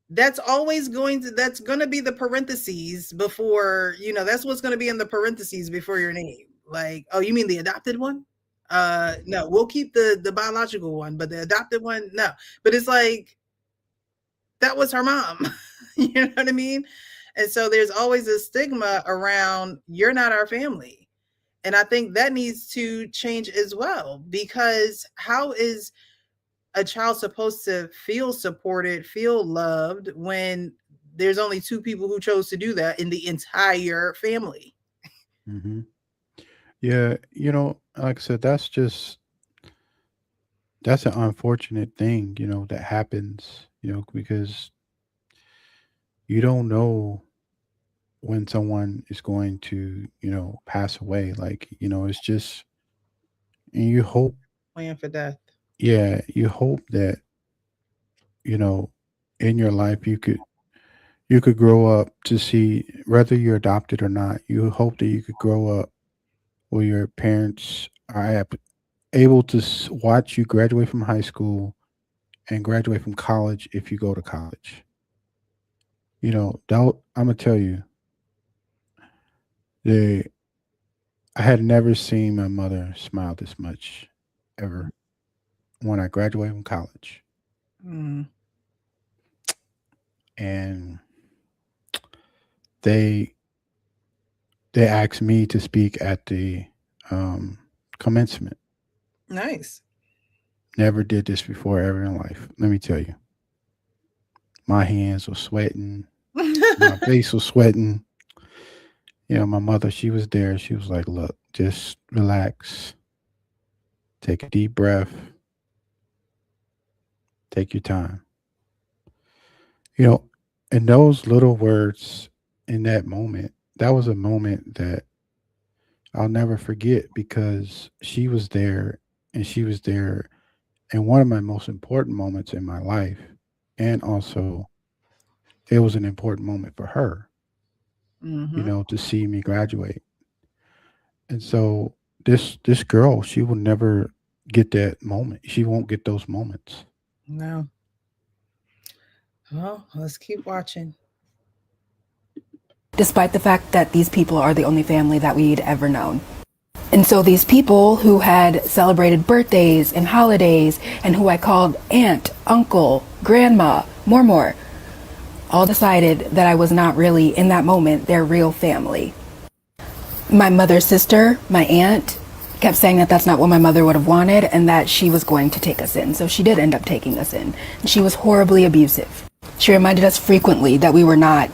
that's going to be the parentheses before, that's what's going to be in the parentheses before your name. Like, oh, you mean the adopted one? No, we'll keep the biological one, but the adopted one, no. But it's like, that was her mom. You know what I mean? And so there's always a stigma around, you're not our family. And I think that needs to change as well, because how is a child supposed to feel supported, feel loved when there's only two people who chose to do that in the entire family? hmm Yeah, like I said, that's an unfortunate thing, that happens, because you don't know when someone is going to, pass away. Like, it's just, and you hope, Plan for death. yeah, you hope that, you know, in your life you could grow up to see, whether you're adopted or not, you hope that you could grow up where your parents are able to watch you graduate from high school and graduate from college if you go to college. I'm gonna tell you, they I had never seen my mother smile this much ever when I graduated from college. Mm, And they they asked me to speak at the um, commencement. nice. Never did this before ever in life. Let me tell you, my hands were sweating, my face was sweating. My mother, she was there. She was like, "Look, just relax, take a deep breath, take your time." You know, and those little words in that moment, that was a moment that I'll never forget, because she was there, and she was there in one of my most important moments in my life. And also, it was an important moment for her, Hmm. to see me graduate. And so this girl, she will never get that moment. She won't get those moments. No. Well, let's keep watching. Despite the fact that these people are the only family that we'd ever known. And so these people who had celebrated birthdays and holidays and who I called aunt, uncle, grandma, more, all decided that I was not really, in that moment, their real family. My mother's sister, my aunt, kept saying that that's not what my mother would have wanted and that she was going to take us in. So she did end up taking us in. And she was horribly abusive. She reminded us frequently that we were not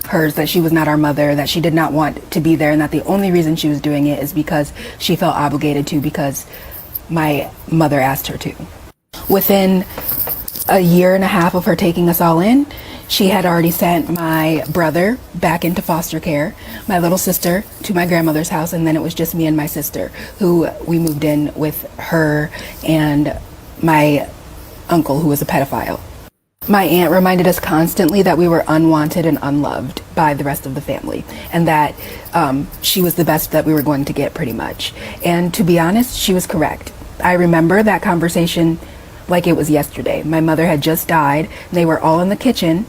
hers, that she was not our mother, that she did not want to be there, and that the only reason she was doing it is because she felt obligated to, because my mother asked her to. Within a year and a half of her taking us all in, she had already sent my brother back into foster care, my little sister to my grandmother's house, and then it was just me and my sister, who we moved in with her and my uncle, who was a pedophile. My aunt reminded us constantly that we were unwanted and unloved by the rest of the family, and that she was the best that we were going to get, pretty much. And to be honest, she was correct. I remember that conversation like it was yesterday. My mother had just died, and they were all in the kitchen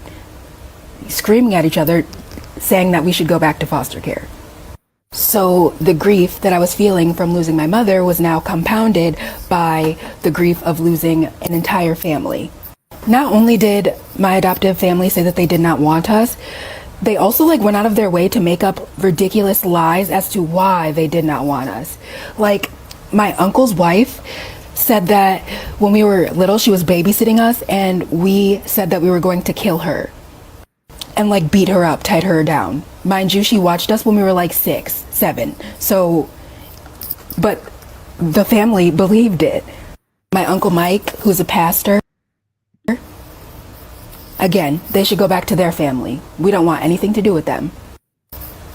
screaming at each other, saying that we should go back to foster care. So the grief that I was feeling from losing my mother was now compounded by the grief of losing an entire family. Not only did my adoptive family say that they did not want us, they also went out of their way to make up ridiculous lies as to why they did not want us. Like, my uncle's wife said that when we were little, she was babysitting us, and we said that we were going to kill her and beat her up, tied her down. Mind you, she watched us when we were 6, 7. So, but the family believed it. My Uncle Mike, who's a pastor, again, they should go back to their family. We don't want anything to do with them.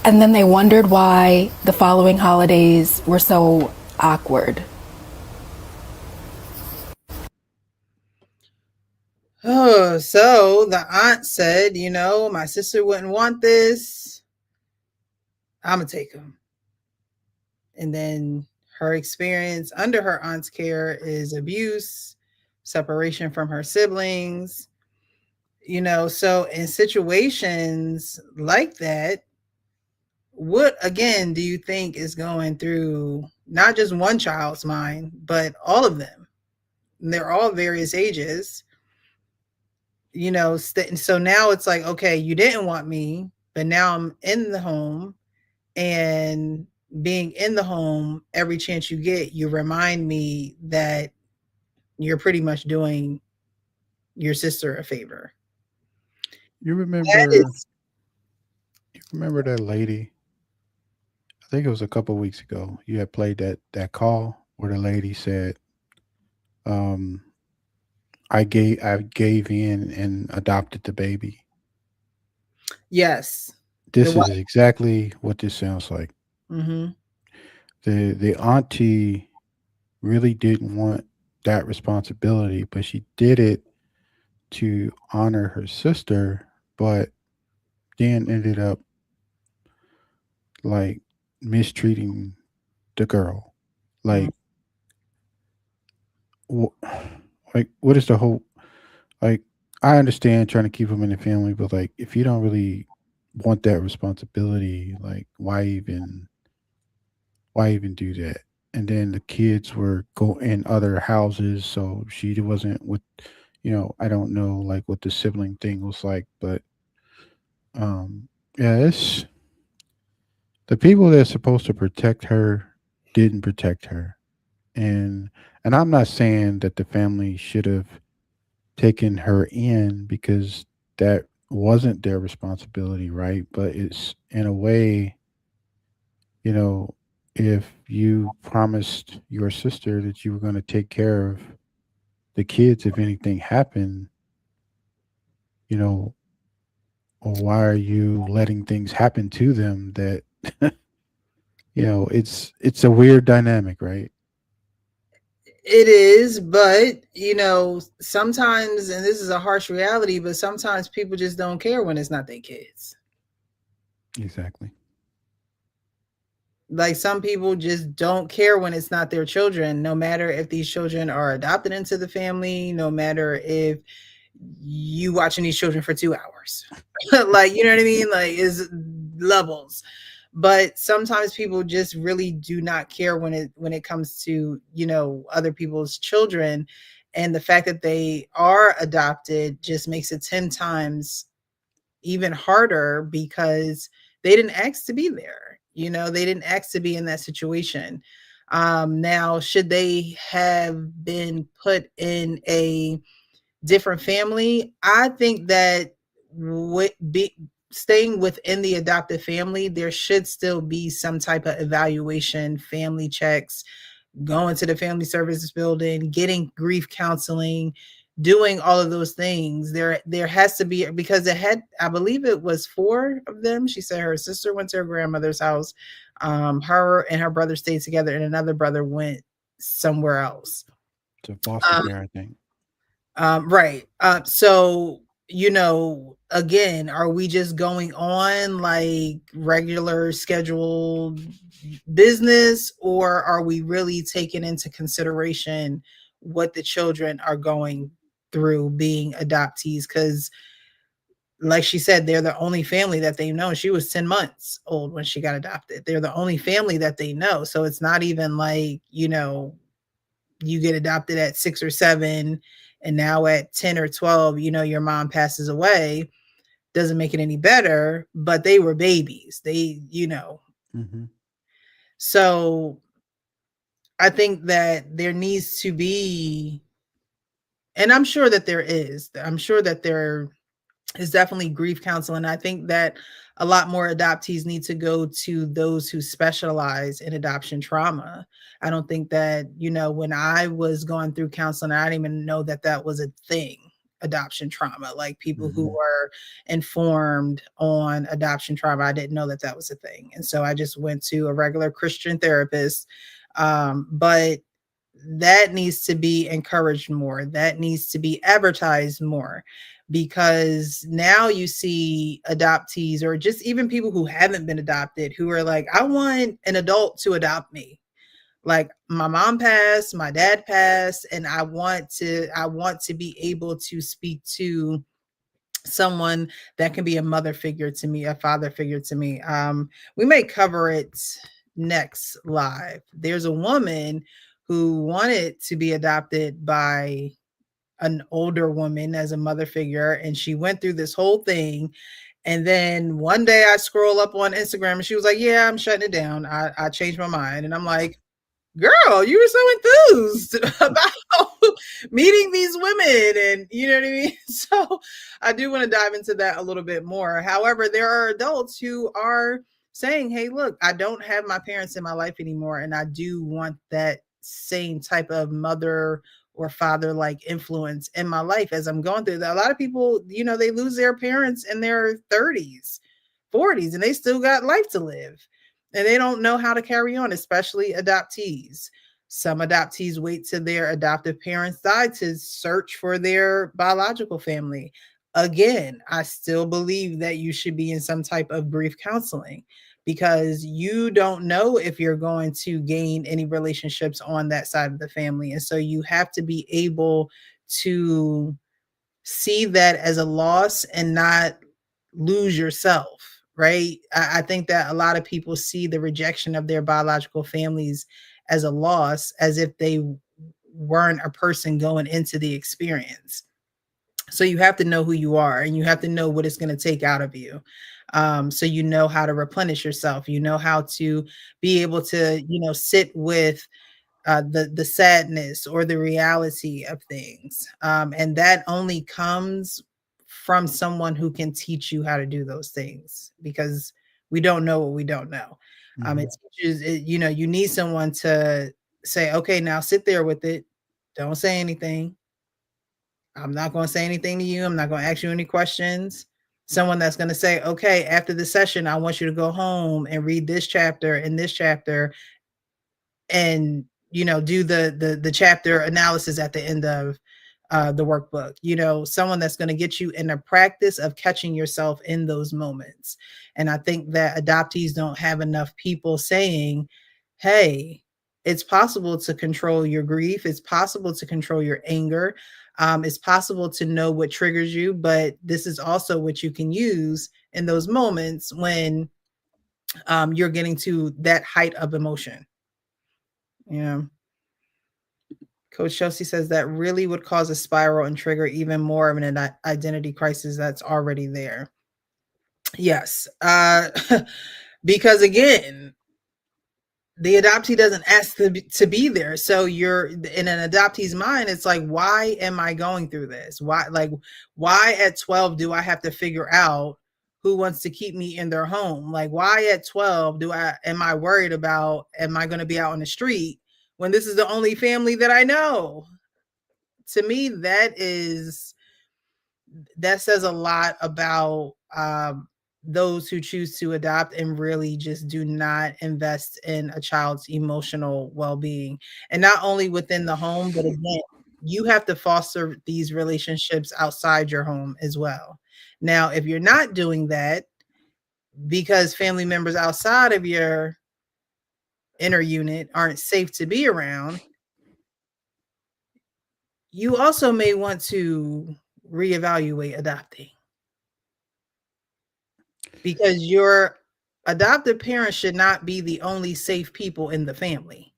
And then they wondered why the following holidays were so awkward. Oh, so the aunt said, my sister wouldn't want this. I'm going to take him. And then her experience under her aunt's care is abuse, separation from her siblings. So in situations like that, what, again, do you think is going through not just one child's mind, but all of them? And they're all various ages. So now it's okay, you didn't want me, but now I'm in the home, and being in the home, every chance you get, you remind me that you're pretty much doing your sister a favor. You remember that lady? I think it was a couple of weeks ago. You had played that call where the lady said, I gave in and adopted the baby. Yes. This is exactly what this sounds like. Mm-hmm. The auntie really didn't want that responsibility, but she did it to honor her sister, but then ended up mistreating the girl. What is the hope? I understand trying to keep them in the family, but if you don't really want that responsibility, why even do that? And then the kids were in other houses, so she wasn't with, I don't know what the sibling thing was like, but yeah, it's the people that are supposed to protect her didn't protect her. And I'm not saying that the family should have taken her in, because that wasn't their responsibility, right? But it's, in a way, if you promised your sister that you were going to take care of the kids if anything happened, or why are you letting things happen to them that it's a weird dynamic, right? It is, but sometimes, and this is a harsh reality, but sometimes people just don't care when it's not their kids. Exactly. Some people just don't care when it's not their children, no matter if these children are adopted into the family, no matter if you watching these children for 2 hours. You know what I mean? Is levels. But sometimes people just really do not care when it comes to, other people's children. And the fact that they are adopted just makes it 10 times even harder, because they didn't ask to be there. They didn't ask to be in that situation. Now, should they have been put in a different family? I think that staying within the adoptive family, there should still be some type of evaluation, family checks, going to the family services building, getting grief counseling, doing all of those things. There has to be, because it had, I believe it was 4 of them. She said her sister went to her grandmother's house. Her and her brother stayed together, and another brother went somewhere else. To foster care, I think. Right. So, again, are we just going on like regular scheduled business, or are we really taking into consideration what the children are going through being adoptees? Because, like she said, they're the only family that they know. She was 10 months old when she got adopted. They're the only family that they know. So it's not even like, you get adopted at 6 or 7, and now at 10 or 12, your mom passes away. Doesn't make it any better, but they were babies. Mm-hmm. So I think that there needs to be, and I'm sure that there is, is definitely grief counseling. I think that a lot more adoptees need to go to those who specialize in adoption trauma. I don't think that, when I was going through counseling, I didn't even know that that was a thing, adoption trauma, like people who Mm-hmm. were informed on adoption trauma. I didn't know that that was a thing. And so I just went to a regular Christian therapist. But that needs to be encouraged more. That needs to be advertised more, because now you see adoptees, or just even people who haven't been adopted, who are like, I want an adult to adopt me. Like, my mom passed, my dad passed, and I want to be able to speak to someone that can be a mother figure to me, a father figure to me. We may cover it next live. There's a woman who wanted to be adopted by an older woman as a mother figure, and she went through this whole thing. And then one day I scroll up on Instagram and she was like, yeah, I'm shutting it down. I changed my mind. And I'm like, girl, you were so enthused about meeting these women, and you know what I mean? So I do want to dive into that a little bit more. However, there are adults who are saying, hey, look, I don't have my parents in my life anymore, and I do want that same type of mother or father like influence in my life as I'm going through that. A lot of people, they lose their parents in their 30s, 40s, and they still got life to live, and they don't know how to carry on, especially adoptees. Some adoptees wait till their adoptive parents die to search for their biological family. Again, I still believe that you should be in some type of grief counseling, because you don't know if you're going to gain any relationships on that side of the family. And so you have to be able to see that as a loss and not lose yourself, right? I think that a lot of people see the rejection of their biological families as a loss, as if they weren't a person going into the experience. So you have to know who you are, and you have to know what it's going to take out of you. So you know how to replenish yourself. You know how to be able to, sit with the sadness or the reality of things. And that only comes from someone who can teach you how to do those things, because we don't know what we don't know. Mm-hmm. It teaches, you need someone to say, okay, now sit there with it. Don't say anything. I'm not going to say anything to you. I'm not going to ask you any questions. Someone that's going to say, okay, after the session, I want you to go home and read this chapter and this chapter, and do the chapter analysis at the end of the workbook. Someone that's going to get you in the practice of catching yourself in those moments. And I think that adoptees don't have enough people saying, hey, it's possible to control your grief. It's possible to control your anger. It's possible to know what triggers you, but this is also what you can use in those moments when you're getting to that height of emotion. Coach Chelsea says that really would cause a spiral and trigger even more of an identity crisis that's already there. Yes. Because again, the adoptee doesn't ask to be there. So you're in an adoptee's mind. It's like, why am I going through this? Why at 12 do I have to figure out who wants to keep me in their home? Like, why at 12 am I worried about, am I going to be out on the street when this is the only family that I know. To me, that says a lot about those who choose to adopt and really just do not invest in a child's emotional well-being, and not only within the home, but again, you have to foster these relationships outside your home as well. Now, if you're not doing that because family members outside of your inner unit aren't safe to be around, you also may want to reevaluate adopting, because your adoptive parents should not be the only safe people in the family.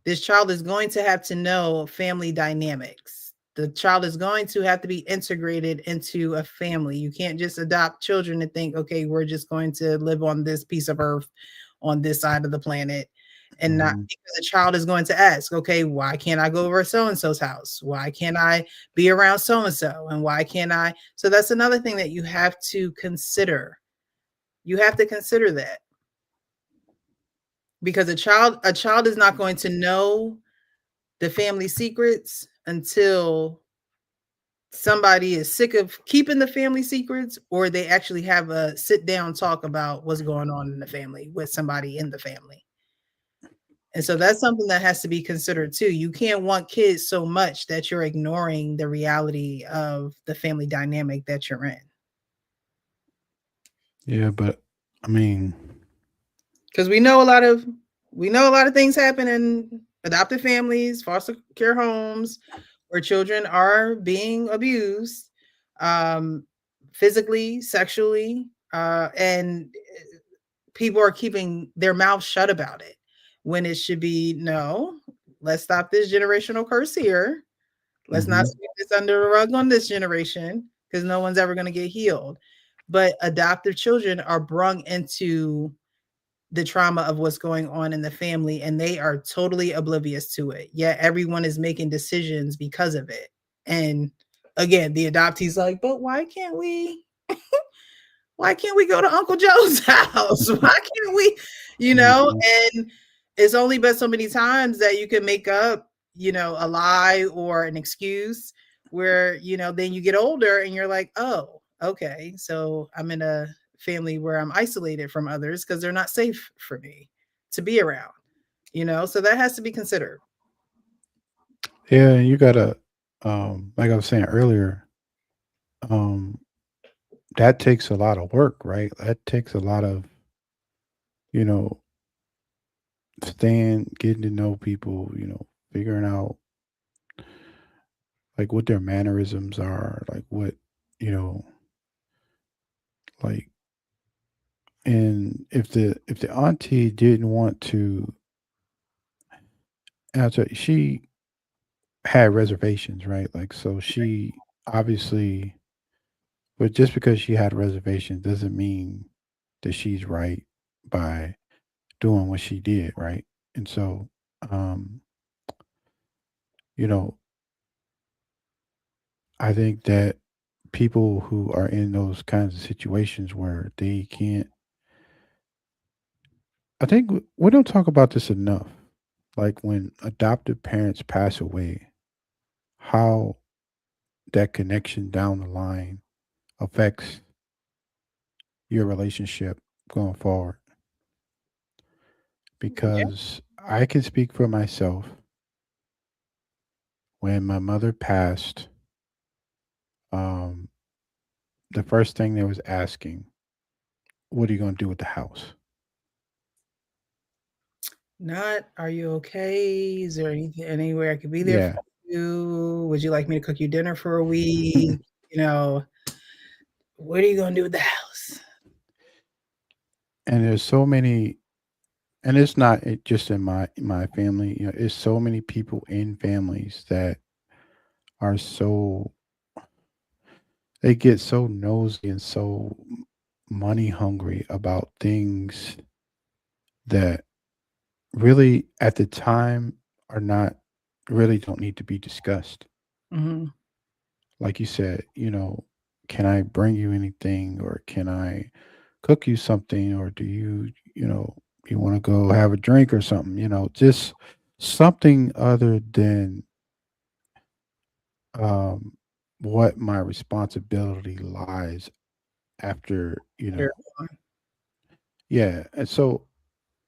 This child is going to have to know family dynamics. The child is going to have to be integrated into a family. You can't just adopt children and think, okay, we're just going to live on this piece of earth on this side of the planet. And not Mhm. because the child is going to ask, okay, why can't I go over to so and so's house? Why can't I be around so and so? And why can't I? So that's another thing that you have to consider. You have to consider that, because a child is not going to know the family secrets until somebody is sick of keeping the family secrets, or they actually have a sit down talk about what's going on in the family with somebody in the family. And so that's something that has to be considered too. You can't want kids so much that you're ignoring the reality of the family dynamic that you're in. Yeah, but I mean, Because we know a lot of things happen in adopted families, foster care homes, where children are being abused, um, physically, sexually, and people are keeping their mouths shut about it, when it should be, no, let's stop this generational curse here. Let's not mhm. sweep this under the rug on this generation, because no one's ever going to get healed. But adoptive children are brung into the trauma of what's going on in the family, and they are totally oblivious to it. Yet everyone is making decisions because of it. And again, the adoptee's like, but why can't we go to Uncle Joe's house? Why can't we, Mhm. and it's only been so many times that you can make up, a lie or an excuse where, then you get older and you're like, oh, okay. So I'm in a family where I'm isolated from others because they're not safe for me to be around, so that has to be considered. Yeah, and you gotta, like I was saying earlier, um, that takes a lot of work, right? That takes a lot of, you know, staying, getting to know people, figuring out like what their mannerisms are, like what, you know, like, and if the auntie didn't want to, answer, she had reservations, right? Like, so she obviously, but just because she had reservations doesn't mean that she's right by doing what she did, right? And so, um, you know, I think that people who are in those kinds of situations where they can't, I think we don't talk about this enough. Like when adoptive parents pass away, how that connection down the line affects your relationship going forward. Yeah. Because I can speak for myself. When my mother passed, um, the first thing they was asking, "What are you going to do with the house?" Not, are you okay? Is there anything, anywhere I could be there for Yeah. you? Would you like me to cook you dinner for a week? You know, what are you gonna do with the house? And there's so many, and it's not just in my family. It's so many people in families that are so, they get so nosy and so money hungry about things that really at the time are not, really don't need to be discussed. Mhm. Like you said, can I bring you anything, or can I cook you something, or do you, you want to go have a drink or something, just something other than um, what my responsibility lies after, Sure. yeah. And so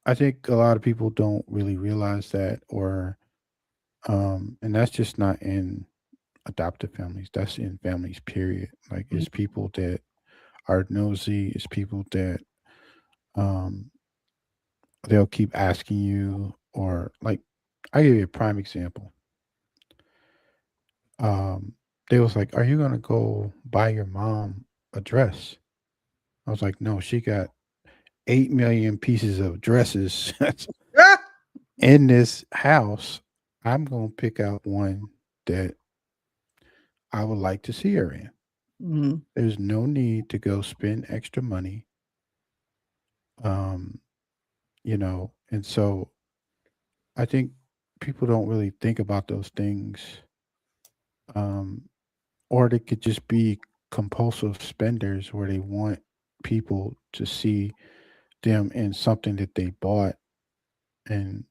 I think a lot of people don't really realize that, or, and that's just not in adoptive families, that's in families, period. Like, Mhm. it's people that are nosy, it's people that, um, they'll keep asking you, or like, I give you a prime example. Um, they was like, "Are you gonna go buy your mom a dress?" I was like, "No, she got 8 million pieces of dresses Ah! in this house. I'm gonna pick out one that I would like to see her in. Mhm. There's no need to go spend extra money." Um, and so I think people don't really think about those things. Um, or they could just be compulsive spenders where they want people to see them in something that they bought. And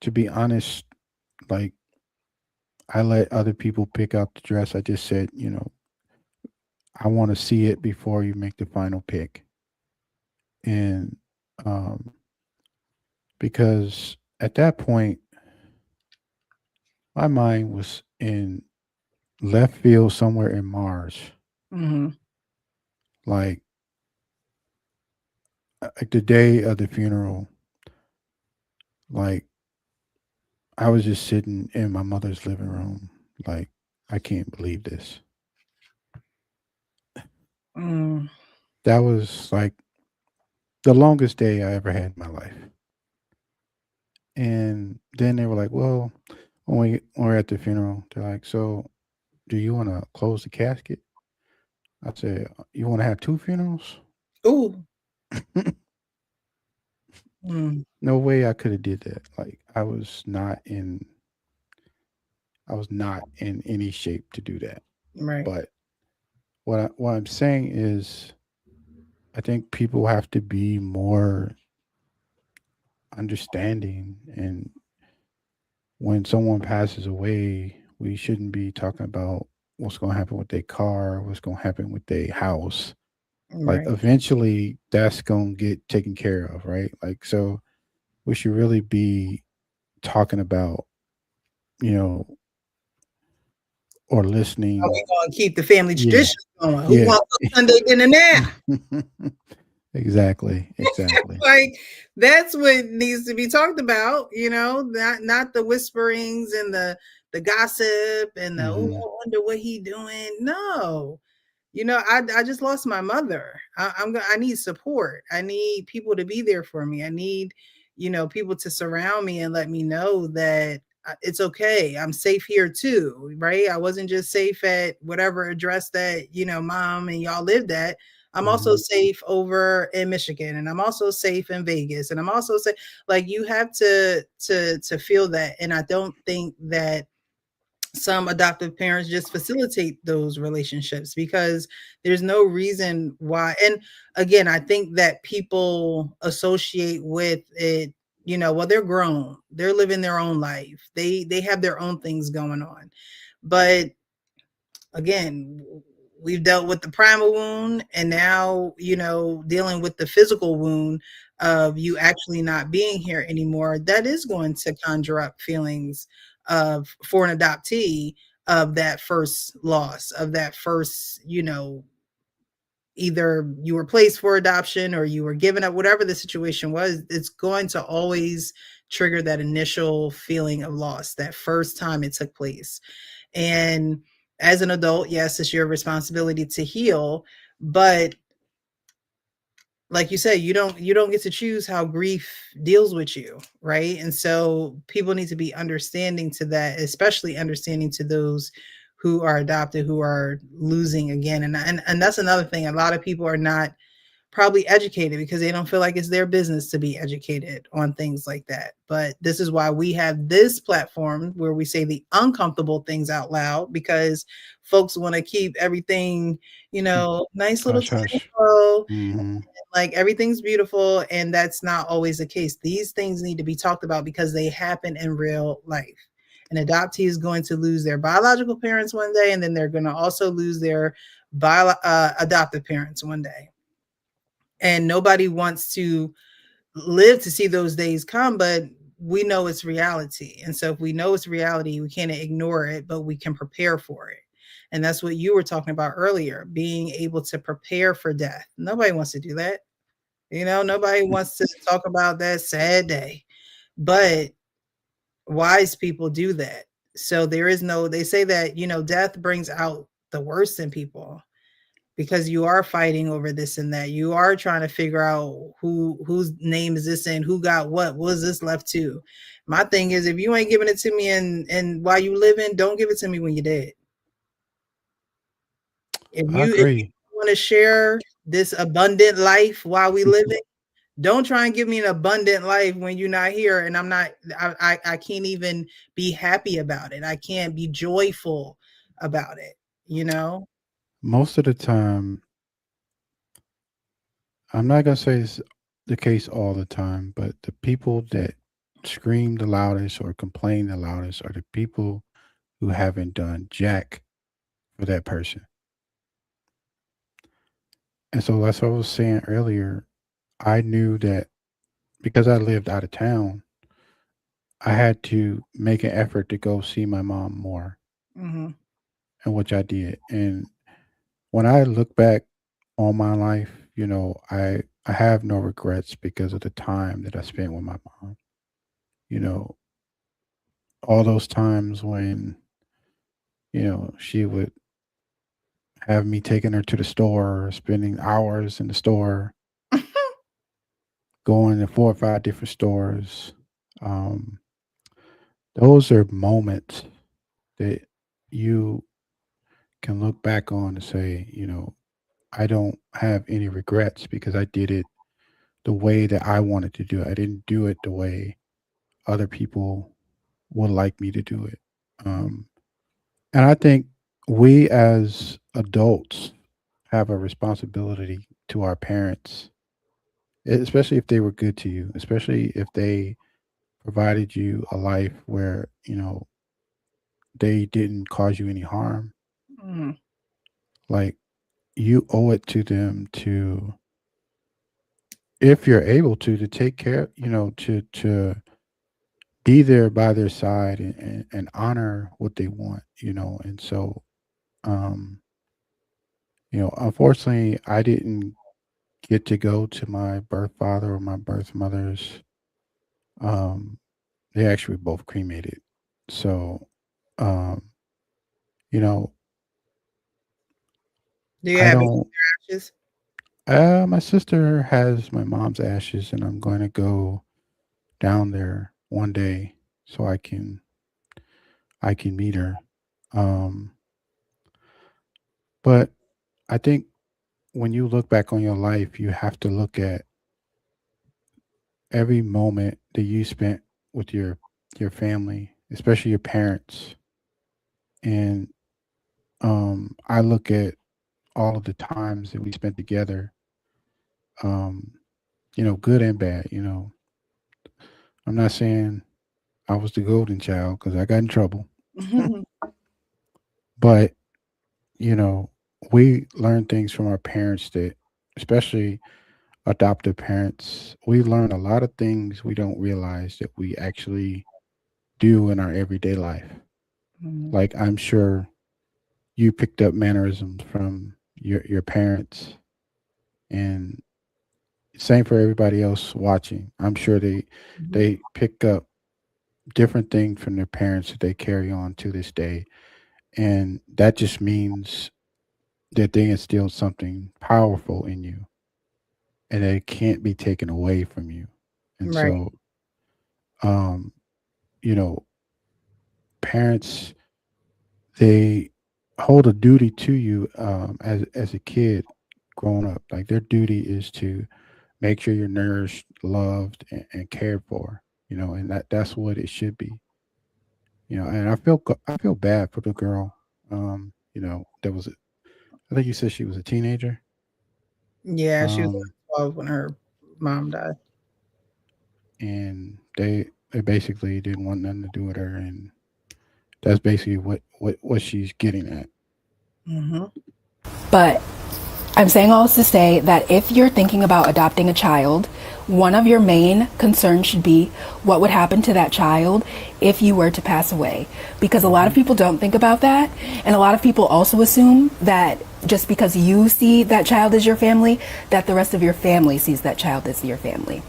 to be honest, like, I let other people pick out the dress. I just said, I want to see it before you make the final pick. And because at that point, my mind was in left field somewhere in Mars. Mhm. Like, like the day of the funeral, like, I was just sitting in my mother's living room, like, I can't believe this. Mm. That was like the longest day I ever had in my life. And then they were like, "Well, when we're at the funeral, they're like, so do you want to close the casket?" I said, "You want to have two funerals?" Ooh. Mm. No way I could have did that. Like, I was not in any shape to do that. Right. But what I'm saying is, I think people have to be more understanding, and when someone passes away, we shouldn't be talking about what's going to happen with their car, what's going to happen with their house. Like, Right. eventually that's going to get taken care of, right? Like, so we should really be talking about, you know, or How we listening. gonna keep the family Yeah. tradition going? Who Yeah. want Sunday dinner now? Exactly. Exactly. Like that's what needs to be talked about, not the whisperings and the gossip and the oh, Hmm. I wonder what he doing. No, I just lost my mother. I need support. I need people to be there for me. I need people to surround me and let me know that it's okay. I'm safe here too, right? I wasn't just safe at whatever address that mom and y'all lived at. I'm also Hmm. safe over in Michigan, and I'm also safe in Vegas, and I'm also safe. Like you have to feel that, and I don't think that some adoptive parents just facilitate those relationships because there's no reason why. And again, I think that people associate with it, well, they're grown, they're living their own life, they have their own things going on. But again, we've dealt with the primal wound, and now dealing with the physical wound of you actually not being here anymore. That is going to conjure up feelings of for an adoptee of that first loss, of that first either you were placed for adoption or you were given up, whatever the situation was. It's going to always trigger that initial feeling of loss, that first time it took place. And as an adult, yes, it's your responsibility to heal, but like you said, you don't get to choose how grief deals with you, right? And so people need to be understanding to that, especially understanding to those who are adopted, who are losing again. And that's another thing. A lot of people are not probably educated because they don't feel like it's their business to be educated on things like that. But this is why we have this platform where we say the uncomfortable things out loud, because folks want to keep everything, nice little Hush, hush. tempo, Hmm. like everything's beautiful, and that's not always the case. These things need to be talked about because they happen in real life. An adoptee is going to lose their biological parents one day, and then they're going to also lose their adoptive parents one day. And nobody wants to live to see those days come, but we know it's reality. And so if we know it's reality, we can't ignore it, but we can prepare for it. And that's what you were talking about earlier, being able to prepare for death. Nobody wants to do that. Nobody wants to talk about that sad day, but wise people do that. So they say that, death brings out the worst in people because you are fighting over this and that. You are trying to figure out whose name is this and who got what is this left to. My thing is, if you ain't giving it to me and while you living, don't give it to me when you're dead. I If you agree. want to share this abundant life while we living, don't try and give me an abundant life when you're not here and I'm not. I can't even be happy about it. I can't be joyful about it, you know. Most of the time, I'm not gonna say it's the case all the time, but the people that scream the loudest or complain the loudest are the people who haven't done jack for that person. And so that's what I was saying earlier. I knew that because I lived out of town, I had to make an effort to go see my mom more, Hmm. and which I did. And when I look back on my life, I have no regrets because of the time that I spent with my mom. You know, all those times when, she would have me taking her to the store, spending hours in the store, going to 4 or 5 different stores. Um, those are moments that you can look back on and say, I don't have any regrets because I did it the way that I wanted to do it. I didn't do it the way other people would like me to do it. Um, and I think we as adults have a responsibility to our parents, especially if they were good to you, especially if they provided you a life where, they didn't cause you any harm. Hmm. Like, you owe it to them to, if you're able to take care, to be there by their side and honor what they want, and so um unfortunately I didn't get to go to my birth father or my birth mother's. um they actually both cremated, so um you know Do you I have any don't. ashes? My sister has my mom's ashes, and I'm going to go down there one day so I can meet her. um but I think when you look back on your life, you have to look at every moment that you spent with your family, especially your parents. And I look at all of the times that we spent together, um, good and bad. I'm not saying I was the golden child because I got in trouble, but you know, we learn things from our parents that, especially adoptive parents, we learn a lot of things we don't realize that we actually do in our everyday life. Mhm. Like, I'm sure you picked up mannerisms from your parents, and same for everybody else watching. I'm sure Mhm. they pick up different things from their parents that they carry on to this day, and that just means that they instilled something powerful in you, and it can't be taken away from you. And Right. so, um, you know, parents, they hold a duty to you, as a kid, grown up. Like their duty is to make sure you're nourished, loved, and cared for. And that's what it should be. And I feel bad for the girl. That was I think you said she was a teenager. Yeah, she was Um, 12 when her mom died. and they basically didn't want nothing to do with her, and that's basically what she's getting at. Hmm. But I'm saying all this to say that if you're thinking about adopting a child, one of your main concerns should be what would happen to that child if you were to pass away. Because a lot of people don't think about that. And a lot of people also assume that just because you see that child as your family, that the rest of your family sees that child as your family.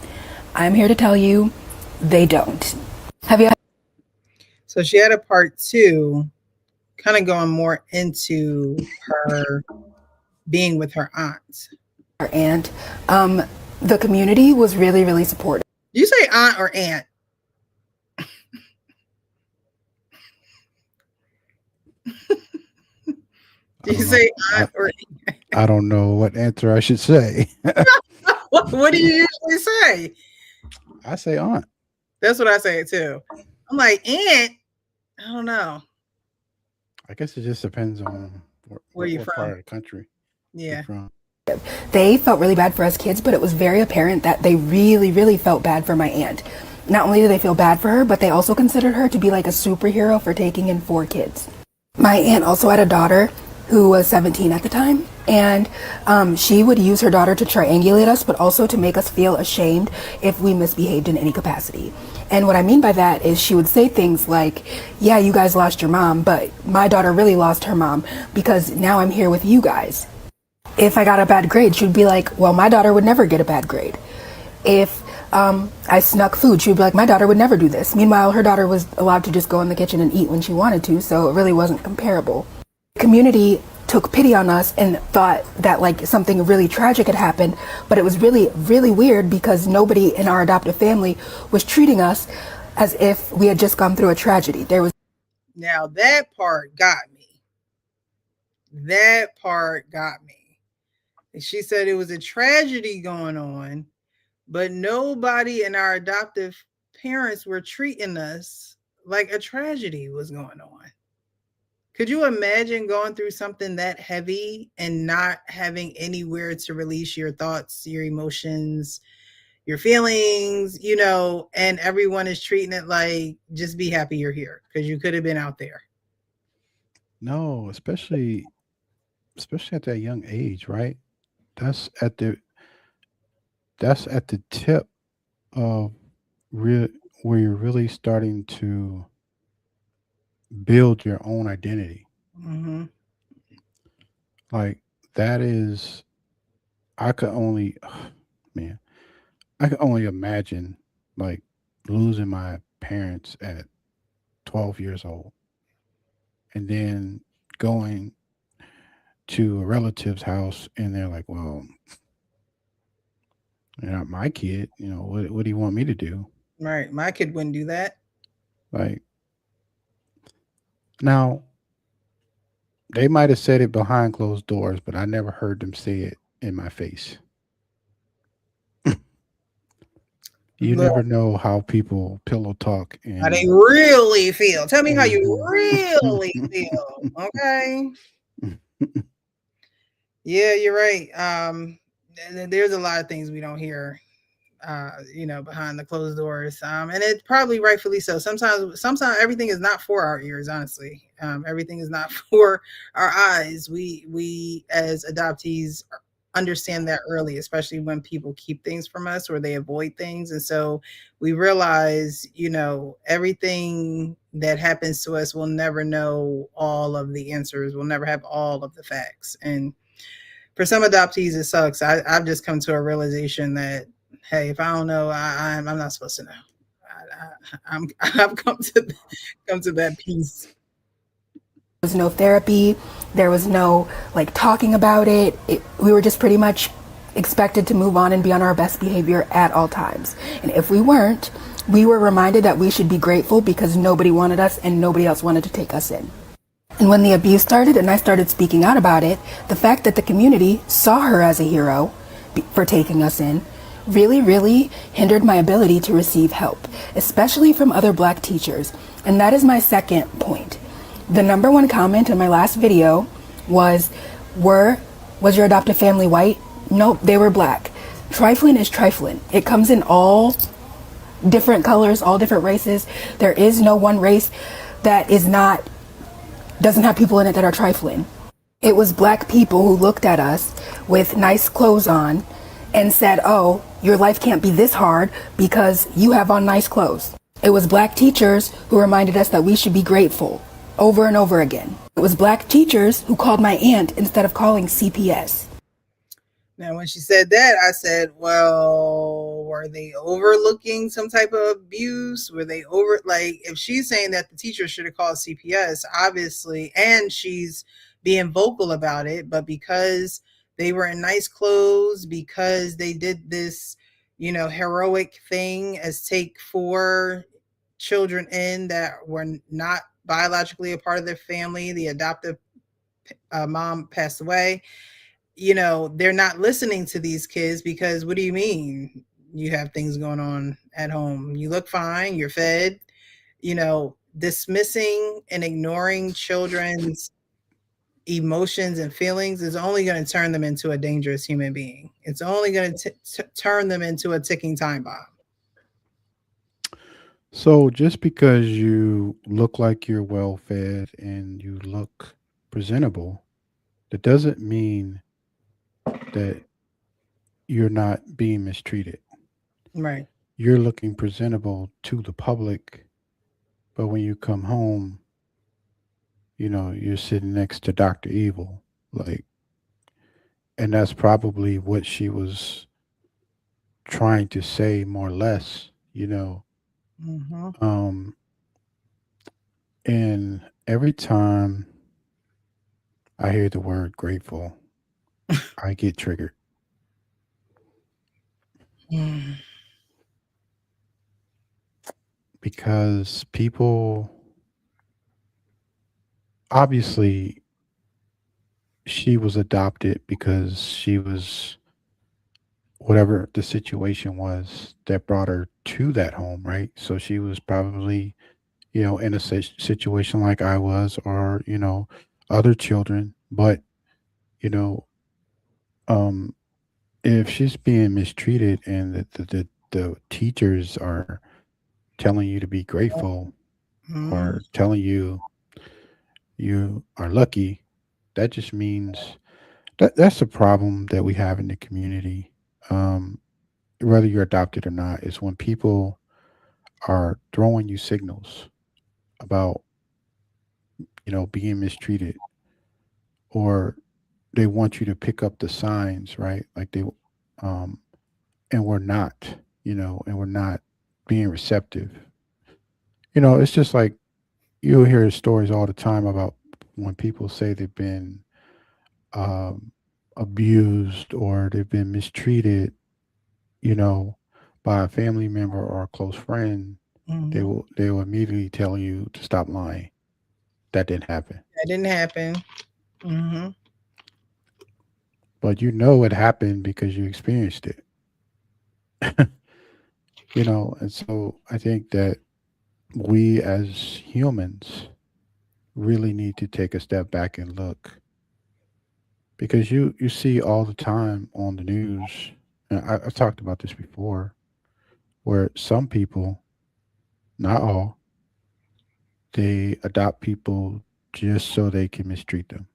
I'm here to tell you, they don't. Have you? So she had a part 2, kind of going more into her being with her aunt. And the community was really, really supportive. You say aunt or aunt? Do you say aunt or aunt? I don't know what answer I should say. What do you usually say? I say aunt. That's what I say too. I'm like, aunt? I don't know. I guess it just depends on Where you what from? part of the country Yeah. you're from. They felt really bad for us kids, but it was very apparent that they really, really felt bad for my aunt. Not only did they feel bad for her, but they also considered her to be like a superhero for taking in 4 kids. My aunt also had a daughter who was 17 at the time, and she would use her daughter to triangulate us, but also to make us feel ashamed if we misbehaved in any capacity. And what I mean by that is she would say things like, yeah, you guys lost your mom, but my daughter really lost her mom because now I'm here with you guys. If I got a bad grade, she would be like, well, my daughter would never get a bad grade. If I snuck food, she would be like, my daughter would never do this. Meanwhile, her daughter was allowed to just go in the kitchen and eat when she wanted to, so it really wasn't comparable. The community took pity on us and thought that like something really tragic had happened, but it was really, really weird because nobody in our adoptive family was treating us as if we had just gone through a tragedy. Now that part got me. That part got me. She said it was a tragedy going on, but nobody in our adoptive parents were treating us like a tragedy was going on. Could you imagine going through something that heavy and not having anywhere to release your thoughts, your emotions, your feelings, and everyone is treating it like, just be happy you're here because you could have been out there. No, especially at that young age, right? That's at the tip of where you're really starting to build your own identity. Mm-hmm. Like that is, I could only imagine like losing my parents at 12 years old and then going to a relative's house and they're like, well, you're not my kid, what do you want me to do? Right. My kid wouldn't do that. Like, now they might have said it behind closed doors, but I never heard them say it in my face. You Look, never know how people pillow talk and how they really feel. Tell me how you really feel. Okay. Yeah, you're right. There's a lot of things we don't hear, behind the closed doors. And it's probably rightfully so. Sometimes everything is not for our ears, honestly. Everything is not for our eyes. We as adoptees understand that early, especially when people keep things from us or they avoid things. And so we realize, everything that happens to us, we'll never know all of the answers. We'll never have all of the facts. And for some adoptees, it sucks. I've just come to a realization that, hey, if I don't know, I'm not supposed to know. I've come to that peace. There was no therapy. There was no talking about it. We were just pretty much expected to move on and be on our best behavior at all times. And if we weren't, we were reminded that we should be grateful because nobody wanted us and nobody else wanted to take us in. And when the abuse started and I started speaking out about it, the fact that the community saw her as a hero for taking us in really, really hindered my ability to receive help, especially from other Black teachers. And that is my second point. The number one comment in my last video was, was your adoptive family white? Nope, they were Black. Trifling is trifling. It comes in all different colors, all different races. There is no one race that doesn't have people in it that are trifling. It was Black people who looked at us with nice clothes on and said, oh, your life can't be this hard because you have on nice clothes. It was Black teachers who reminded us that we should be grateful over and over again. It was Black teachers who called my aunt instead of calling CPS. Now, when she said that, I said, well, were they overlooking some type of abuse? Were they if she's saying that the teacher should have called CPS, obviously, and she's being vocal about it, but because they were in nice clothes, because they did this, heroic thing as take 4 children in that were not biologically a part of their family, the adoptive mom passed away, they're not listening to these kids because what do you mean you have things going on at home? You look fine, you're fed, dismissing and ignoring children's emotions and feelings is only going to turn them into a dangerous human being. It's only going to turn them into a ticking time bomb. So just because you look like you're well fed and you look presentable, that doesn't mean that you're not being mistreated. Right. You're looking presentable to the public, but when you come home, you're sitting next to Dr. Evil. And that's probably what she was trying to say more or less, Mm-hmm. And every time I hear the word grateful, I get triggered. Because people, obviously, she was adopted because she was whatever the situation was that brought her to that home, right? So she was probably, in a situation like I was, or, other children. But, you know, um, if she's being mistreated and the teachers are telling you to be grateful Mm-hmm. or telling you are lucky, that just means that's a problem that we have in the community. Um, Whether you're adopted or not, is when people are throwing you signals about being mistreated, or they want you to pick up the signs, right? Like um, and we're not, and we're not being receptive. It's just like you'll hear stories all the time about when people say they've been um, abused or they've been mistreated, you know, by a family member or a close friend. They Mm-hmm. will immediately tell you to stop lying. That didn't happen. That didn't happen. Mm-hmm. But it happened because you experienced it. And so I think that we as humans really need to take a step back and look, because you see all the time on the news, and I've talked about this before, where some people, not all, they adopt people just so they can mistreat them.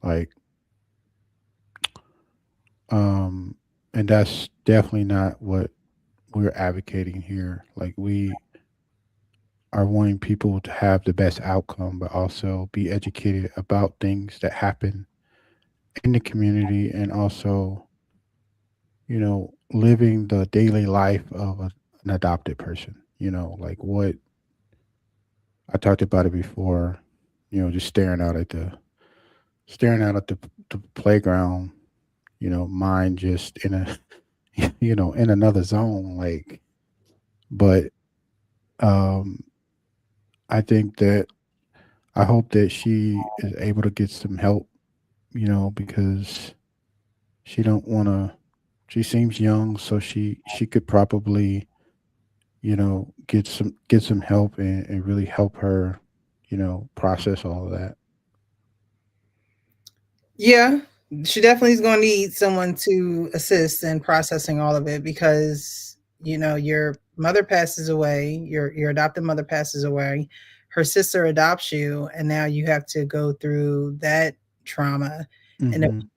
Like, and that's definitely not what we're advocating here. Like, we are wanting people to have the best outcome, but also be educated about things that happen in the community, and also, living the daily life of an adopted person. Like what I talked about it before, just staring out at the playground, mind just in a, in another zone. But um, I think that I hope that she is able to get some help, because she don't want to. She seems young, so she could probably, get some help and really help her, process all of that. Yeah, she definitely is going to need someone to assist in processing all of it because your mother passes away, your adopted mother passes away, her sister adopts you, and now you have to go through that trauma and Hmm. abuse.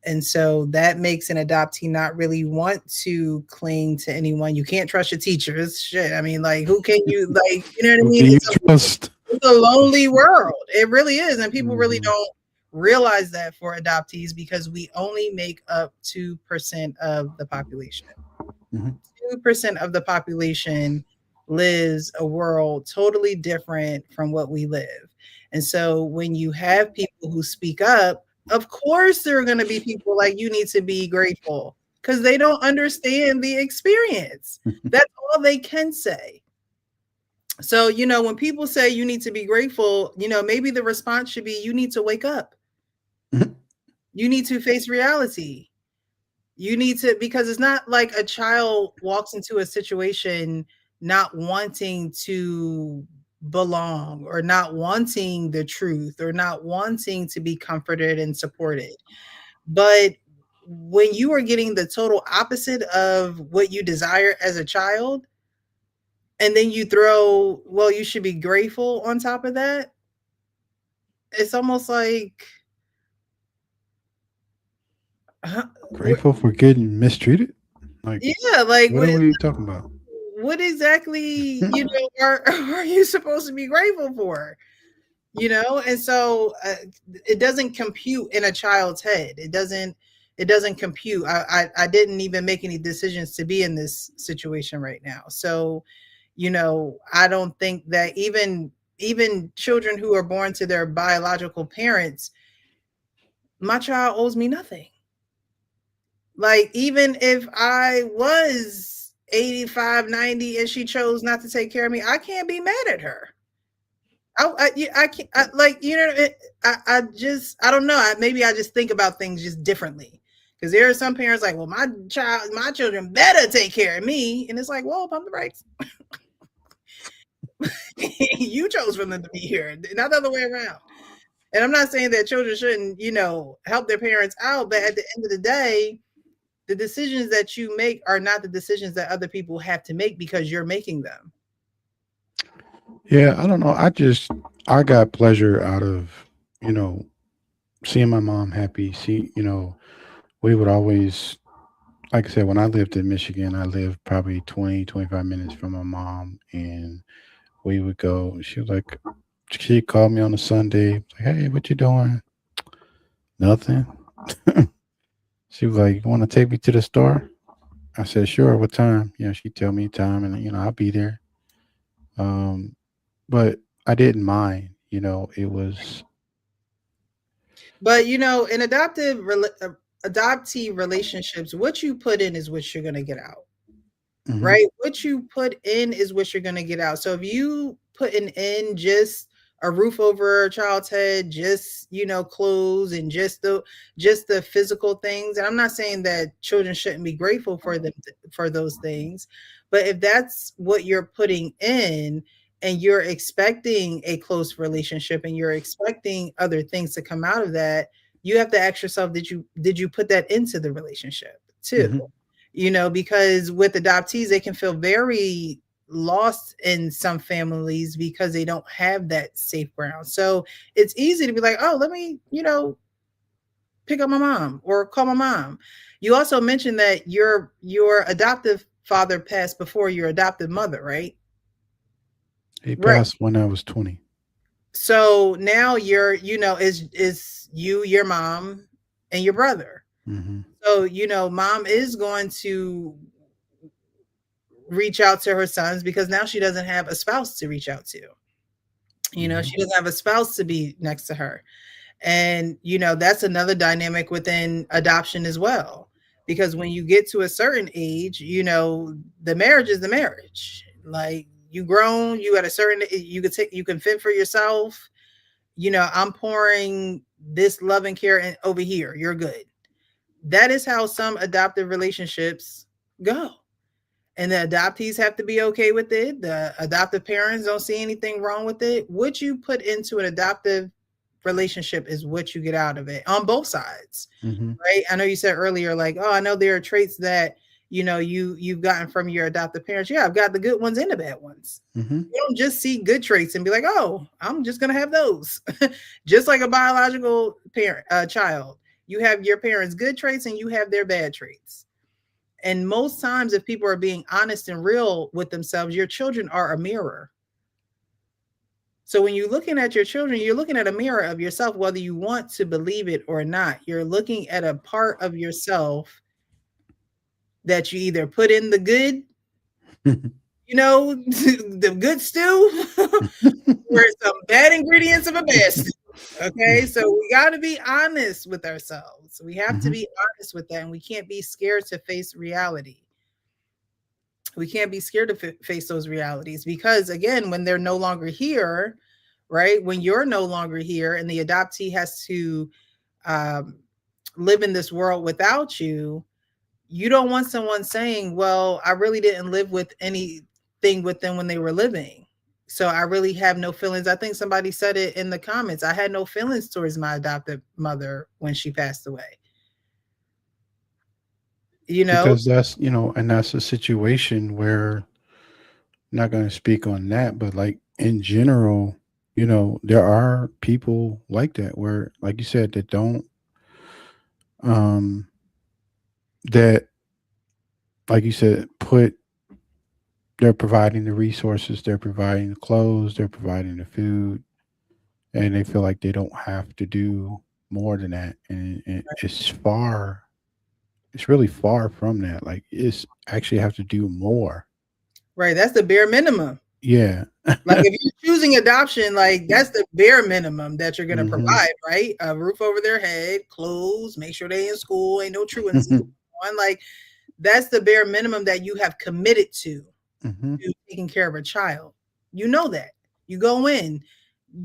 And so that makes an adoptee not really want to cling to anyone. You can't trust your teachers. Shit, I mean, like, who can you like? You know what I Who mean? can you trust? It's a lonely world. It really is. And people really Hmm. don't realize that for adoptees because we only make up 2% of the population. Hmm. 2% of the population lives a world totally different from what we live. And so when you have people who speak up, of course there are going to be people like you need to be grateful because they don't understand the experience. That's all they can say. So, when people say you need to be grateful, maybe the response should be you need to wake up. You need to face reality. You need to, because it's not like a child walks into a situation not wanting to belong or not wanting the truth or not wanting to be comforted and supported. But when you are getting the total opposite of what you desire as a child, and then you throw, well, you should be grateful on top of that, it's almost like, huh, Grateful for getting mistreated. Like, yeah, like what are we talking about? what exactly, are you supposed to be grateful for? And so it doesn't compute in a child's head. It doesn't compute. I didn't even make any decisions to be in this situation right now. So, I don't think that even children who are born to their biological parents, my child owes me nothing. Like, even if I was 85, 90, and she chose not to take care of me, I can't be mad at her. I can't, like, I don't know. Maybe I just think about things just differently. Because there are some parents like, well, my children better take care of me. And it's like, well, pump the brakes. You chose for them to be here, not the other way around. And I'm not saying that children shouldn't, help their parents out. But at the end of the day, the decisions that you make are not the decisions that other people have to make because you're making them. Yeah, I don't know. I got pleasure out of, you know, seeing my mom happy. We would always, like I said, when I lived in Michigan, I lived probably 20, 25 minutes from my mom. And we would go, she was like, she'd call me on a Sunday, like, hey, what you doing? Nothing. She was like, you want to take me to the store? I said, sure. What time? She'd tell me time and, I'll be there. Um, but I didn't mind, it was, But in adoptee relationships, what you put in is what you're going to get out. mhm, Right? What you put in is what you're going to get out. So if you putting in just a roof over a child's head, just clothes and just the physical things, and I'm not saying that children shouldn't be grateful for them for those things, but if that's what you're putting in and you're expecting a close relationship and you're expecting other things to come out of that, you have to ask yourself, did you put that into the relationship too? mhm. Because with adoptees, they can feel very lost in some families because they don't have that safe ground. So it's easy to be like, oh, let me, pick up my mom or call my mom. You also mentioned that your adoptive father passed before your adoptive mother, right? He Right. passed when I was 20. So now is you, your mom, and your brother. Hmm. So, mom is going to reach out to her sons because now she doesn't have a spouse to reach out to. Yeah. She doesn't have a spouse to be next to her. And, that's another dynamic within adoption as well. Because when you get to a certain age, the marriage is the marriage. Like, you grown, you at a certain, you can fend for yourself. I'm pouring this love and care over here. You're good. That is how some adoptive relationships go. And the adoptees have to be okay with it. The adoptive parents don't see anything wrong with it. What you put into an adoptive relationship is what you get out of it on both sides. Mm-hmm. Right? I know you said earlier, like, oh, I know there are traits that you've gotten from your adoptive parents. Yeah, I've got the good ones and the bad ones. Mm-hmm. You don't just see good traits and be like, oh, I'm just gonna have those. Just like a biological parent, child, you have your parents' good traits and you have their bad traits. And most times, if people are being honest and real with themselves, your children are a mirror. So when you're looking at your children, you're looking at a mirror of yourself, whether you want to believe it or not. You're looking at a part of yourself that you either put in the good, the good stew, or some bad ingredients of a bad stew. Okay, so we got to be honest with ourselves. We have to be honest with that, and we can't be scared to face reality. We can't be scared to face those realities because, again, when they're no longer here, right? When you're no longer here and the adoptee has to live in this world without you, you don't want someone saying, well, I really didn't live with anything with them when they were living. So I really have no feelings. I think somebody said it in the comments. I had no feelings towards my adopted mother when she passed away. Because that's, and that's a situation where, I'm not going to speak on that, but like in general, there are people like that where, like you said, that don't, that, like you said, they're providing the resources, they're providing the clothes, they're providing the food, and they feel like they don't have to do more than that. And it's really far from that. Like, it's actually have to do more. Right. That's the bare minimum. Yeah. Like if you're choosing adoption, like that's the bare minimum that you're going to provide, right? A roof over their head, clothes, make sure they in school, ain't no truancy on. Like that's the bare minimum that you have committed to taking care of a child. You know that. You go in,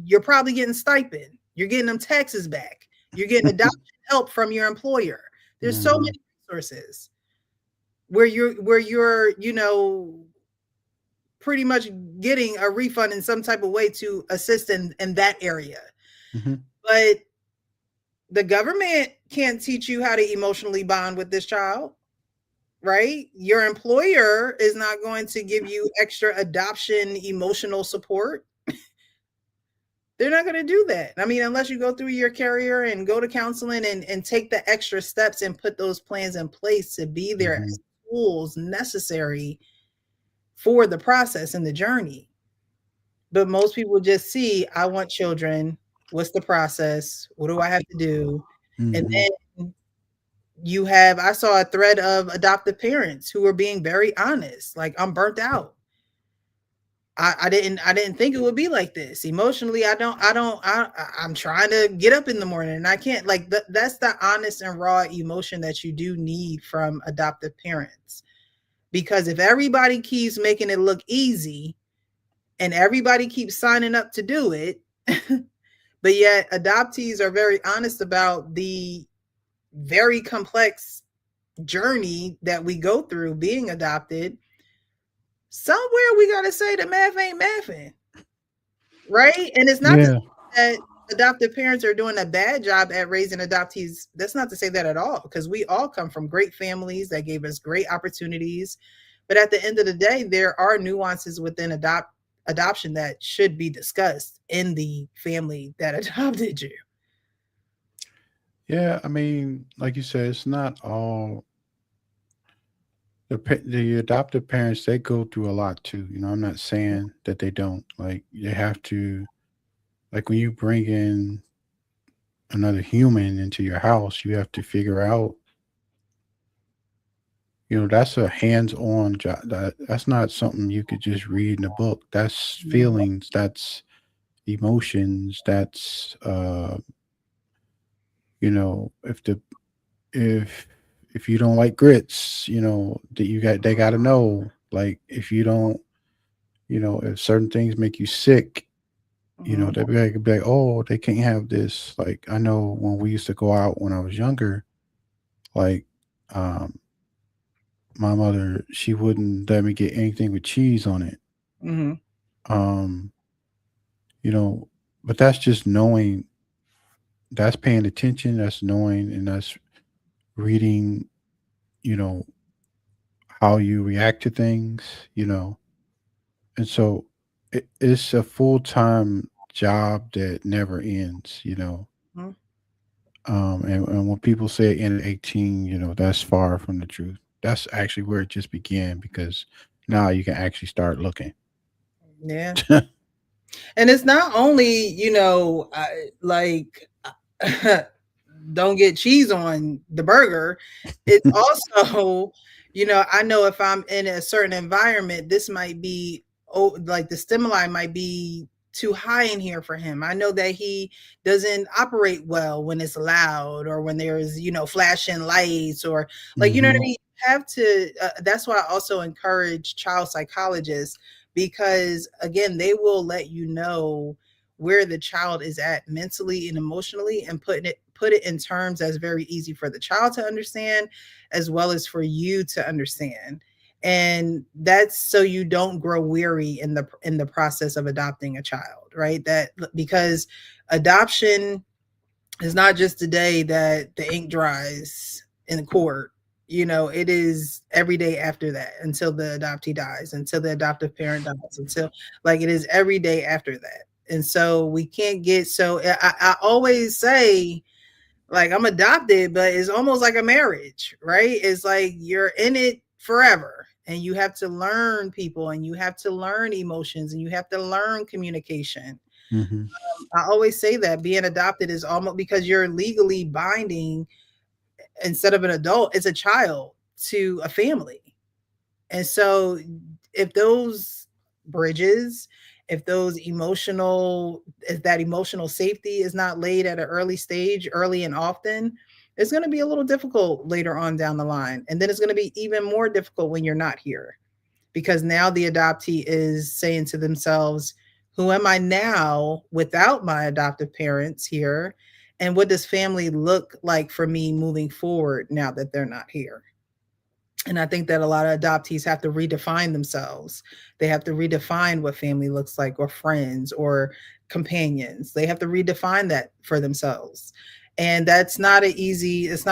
you're probably getting stipend. You're getting them taxes back. You're getting adoption help from your employer. There's so many resources where you're pretty much getting a refund in some type of way to assist in that area. But the government can't teach you how to emotionally bond with this child, right? Your employer is not going to give you extra adoption emotional support. They're not going to do that. I mean, unless you go through your carrier and go to counseling and take the extra steps and put those plans in place to be there as tools necessary for the process and the journey. But most people just see, I want children. What's the process? What do I have to do? And then I saw a thread of adoptive parents who were being very honest. Like, I'm burnt out. I didn't think it would be like this. Emotionally, I'm trying to get up in the morning and I can't. Like that's the honest and raw emotion that you do need from adoptive parents. Because if everybody keeps making it look easy and everybody keeps signing up to do it, but yet adoptees are very honest about the very complex journey that we go through being adopted, somewhere we got to say the math ain't mathing, right? And it's not that adoptive parents are doing a bad job at raising adoptees. That's not to say that at all, because we all come from great families that gave us great opportunities. But at the end of the day, there are nuances within adoption that should be discussed in the family that adopted you. Yeah, I mean, like you said, it's not all the adoptive parents. They go through a lot too. I'm not saying that they don't. Like they have to, like when you bring in another human into your house, you have to figure out. That's a hands-on job. That's not something you could just read in a book. That's feelings. That's emotions. That's if you don't like grits, that they got to know. Like if you don't, if certain things make you sick, Mhm. they'd be like, oh, they can't have this. Like I know when we used to go out when I was younger, like um, my mother, she wouldn't let me get anything with cheese on it. Mhm. Um, you know, but that's just knowing, that's paying attention, that's knowing, and that's reading, you know, how you react to things, and so it's a full-time job that never ends, Mhm. and when people say end at 18, that's far from the truth. That's actually where it just began because now you can actually start looking. Yeah. And it's not only, like don't get cheese on the burger. It's also, I know if I'm in a certain environment, this might be, oh, like the stimuli might be too high in here for him. I know that he doesn't operate well when it's loud or when there's, flashing lights or like, you know what I Hmm. mean? You have to, that's why I also encourage child psychologists because again, they will let you know where the child is at mentally and emotionally and put it in terms that's very easy for the child to understand as well as for you to understand, and that's so you don't grow weary in the process of adopting a child, right? That because adoption is not just the day that the ink dries in court. It is every day after that until the adoptee dies, until the adoptive parent dies, until like it is every day after that. And so we can't get so I always say like I'm adopted, but it's almost like a marriage, right? It's like you're in it forever and you have to learn people and you have to learn emotions and you have to learn communication. Hmm. I always say that being adopted is almost because you're legally binding instead of an adult, it's a child to a family. And so if those bridges, if that emotional safety is not laid at an early stage, early and often, it's going to be a little difficult later on down the line. And then it's going to be even more difficult when you're not here because now the adoptee is saying to themselves, who am I now without my adoptive parents here? And what does family look like for me moving forward now that they're not here? And I think that a lot of adoptees have to redefine themselves. They have to redefine what family looks like, or friends, or companions. They have to redefine that for themselves. And it's not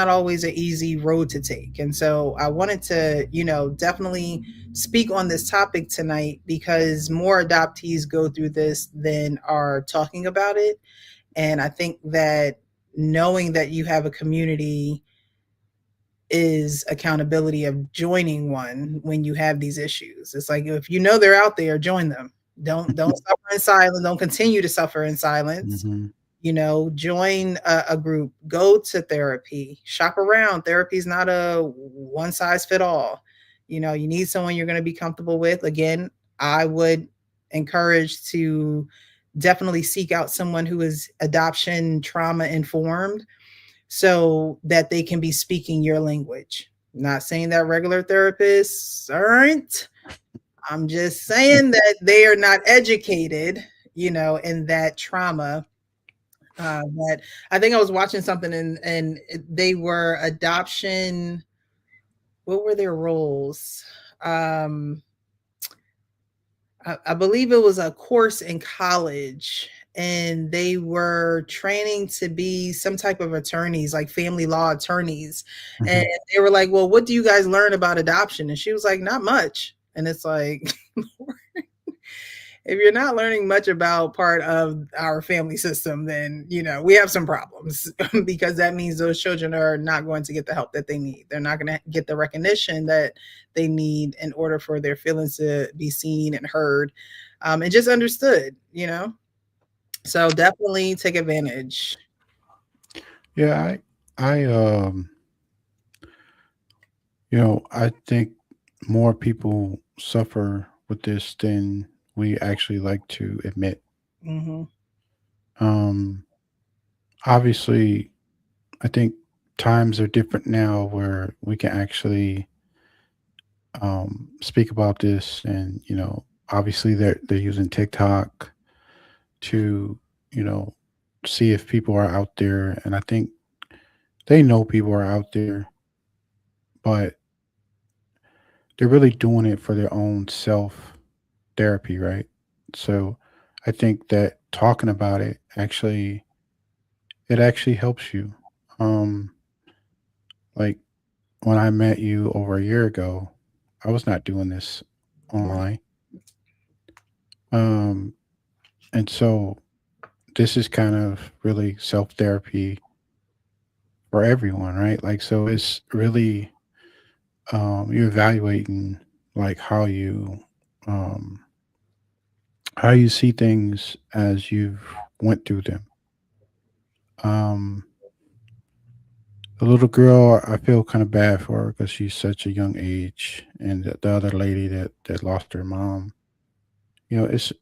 always an easy road to take. And so I wanted to, definitely speak on this topic tonight because more adoptees go through this than are talking about it. And I think that knowing that you have a community is accountability of joining one when you have these issues. It's like if you know they're out there, join them. Don't suffer in silence. Don't continue to suffer in silence. Hmm. Join a group. Go to therapy. Shop around. Therapy is not a one size fit all. You need someone you're going to be comfortable with. Again, I would encourage to definitely seek out someone who is adoption trauma informed so that they can be speaking your language. Not saying that regular therapists aren't. I'm just saying that they are not educated, in that trauma. That I think I was watching something and they were adoption. What were their roles? Um, I believe it was a course in college and they were training to be some type of attorneys, like family law attorneys. And Hmm. they were like, well, what do you guys learn about adoption? And she was like, not much. And it's like, if you're not learning much about part of our family system, then, we have some problems because that means those children are not going to get the help that they need. They're not going to get the recognition that they need in order for their feelings to be seen and heard, and. Just understood. So definitely take advantage. Yeah, I think more people suffer with this than we actually like to admit. Hmm. Um, Obviously, I think times are different now where we can actually speak about this, and obviously they're using TikTok, to, you know, see if people are out there. And I think they know people are out there, but they're really doing it for their own self therapy, right? So I think that talking about it actually helps you. Um, like when I met you over a year ago, I was not doing this Right. online. Um, and so this is kind of really self therapy for everyone, right? Like, so it's really you're evaluating like um, how you see things as you've went through them. Um, the little girl, I feel kind of bad for her because she's such a young age, and the other lady that lost her mom. You know, it's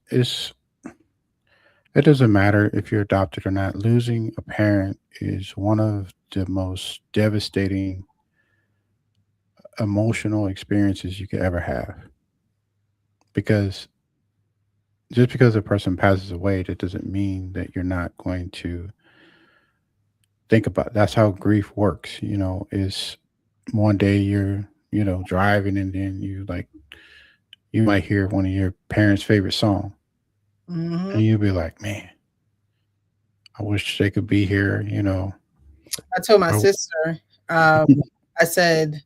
it doesn't matter if you're adopted or not. Losing a parent is one of the most devastating emotional experiences you could ever have. Because just because a person passes away, that doesn't mean that you're not going to think about. That's how grief works. You know, is one day you're driving and then you might hear one of your parents' favorite song, and Mhm. you'll be like, man, I wish they could be here. I told my Or, sister, um, I said,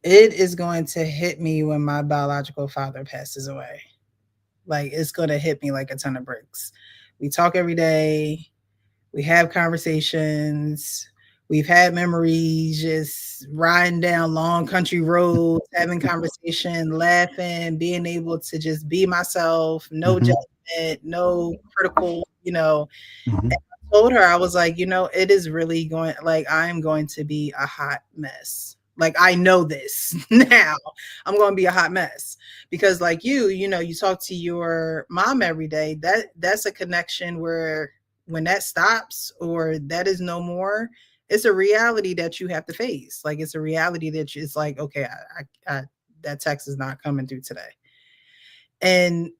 it is going to hit me when my biological father passes away. Like, it's going to hit me like a ton of bricks. We talk every day, we have conversations, we've had memories just riding down long country roads, having conversation, laughing, being able to just be myself, no hmm judgment, no critical, hmm told her, I was like, it is really going, like, I am going to be a hot mess. Like, I know this now. I'm going to be a hot mess because, like you talk to your mom every day. That's a connection where when that stops or that is no more, it's a reality that you have to face. Like, it's a reality that it's like, okay, that text is not coming through today, and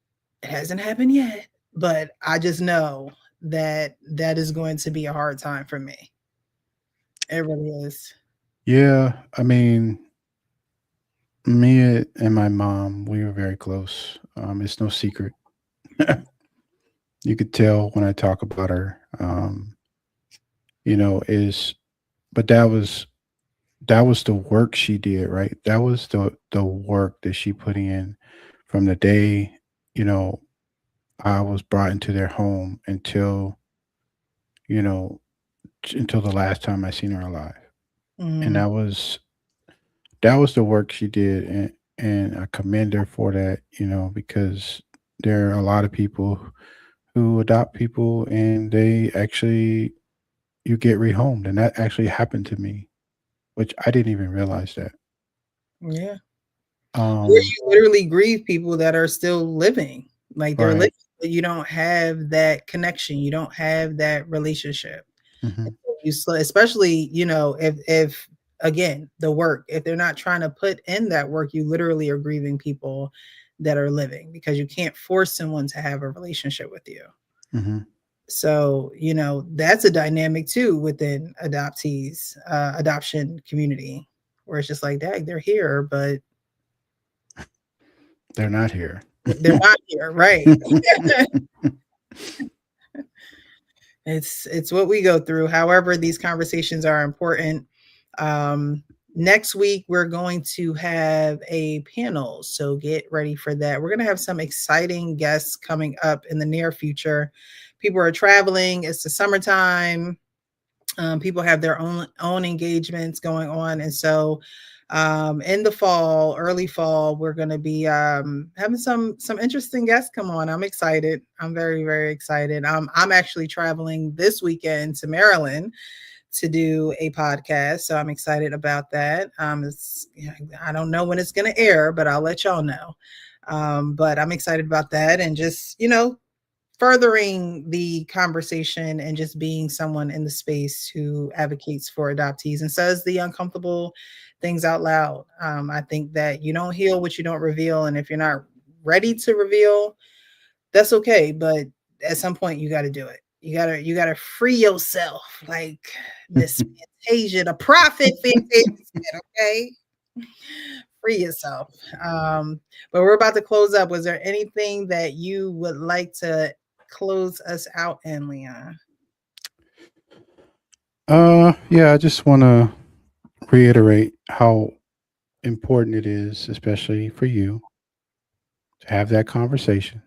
it hasn't happened yet, but I just know that that is going to be a hard time for me. It really is. Yeah, I mean, me and my mom, we were very close. It's no secret. You could tell when I talk about her. Is but that was the work she did, right? That was the work that she put in from the day, you know, I was brought into their home you know, until the last time I seen her alive. And Mhm. that was the work she did, and I commend her for that, because there are a lot of people who adopt people and they actually you get rehomed, and that actually happened to me, which I didn't even realize that. Yeah. Or Um, you literally grieve people that are still living. Like, they're living, right. but you don't have that connection. You don't have that relationship. Mhm. Especially, if again, the work, if they're not trying to put in that work, you literally are grieving people that are living because you can't force someone to have a relationship with you. Mhm. So, that's a dynamic too within adoptees, adoption community, where it's just like, dang, they're here, but They're not here. they're not here, right? It's what we go through. However, these conversations are important. Next week we're going to have a panel, so get ready for that. We're going to have some exciting guests coming up in the near future. People are traveling. It's the summertime. People have their own engagements going on, and so in the fall, early fall, we're going to be having some interesting guests come on. I'm excited. I'm very, very excited. I'm actually traveling this weekend to Maryland to do a podcast, so I'm excited about that. I don't know when it's going to air, but I'll let y'all know. But I'm excited about that, and just furthering the conversation and just being someone in the space who advocates for adoptees and says the uncomfortable things out loud. I think that you don't heal what you don't reveal. And if you're not ready to reveal, that's okay. But at some point you got to do it. You gotta free yourself, like Miss Fantasia, the prophet Fantasia said. Okay, free yourself. But we're about to close up. Was there anything that you would like to close us out in, Leon? Yeah, I just want to reiterate how important it is, especially for you, to have that conversation.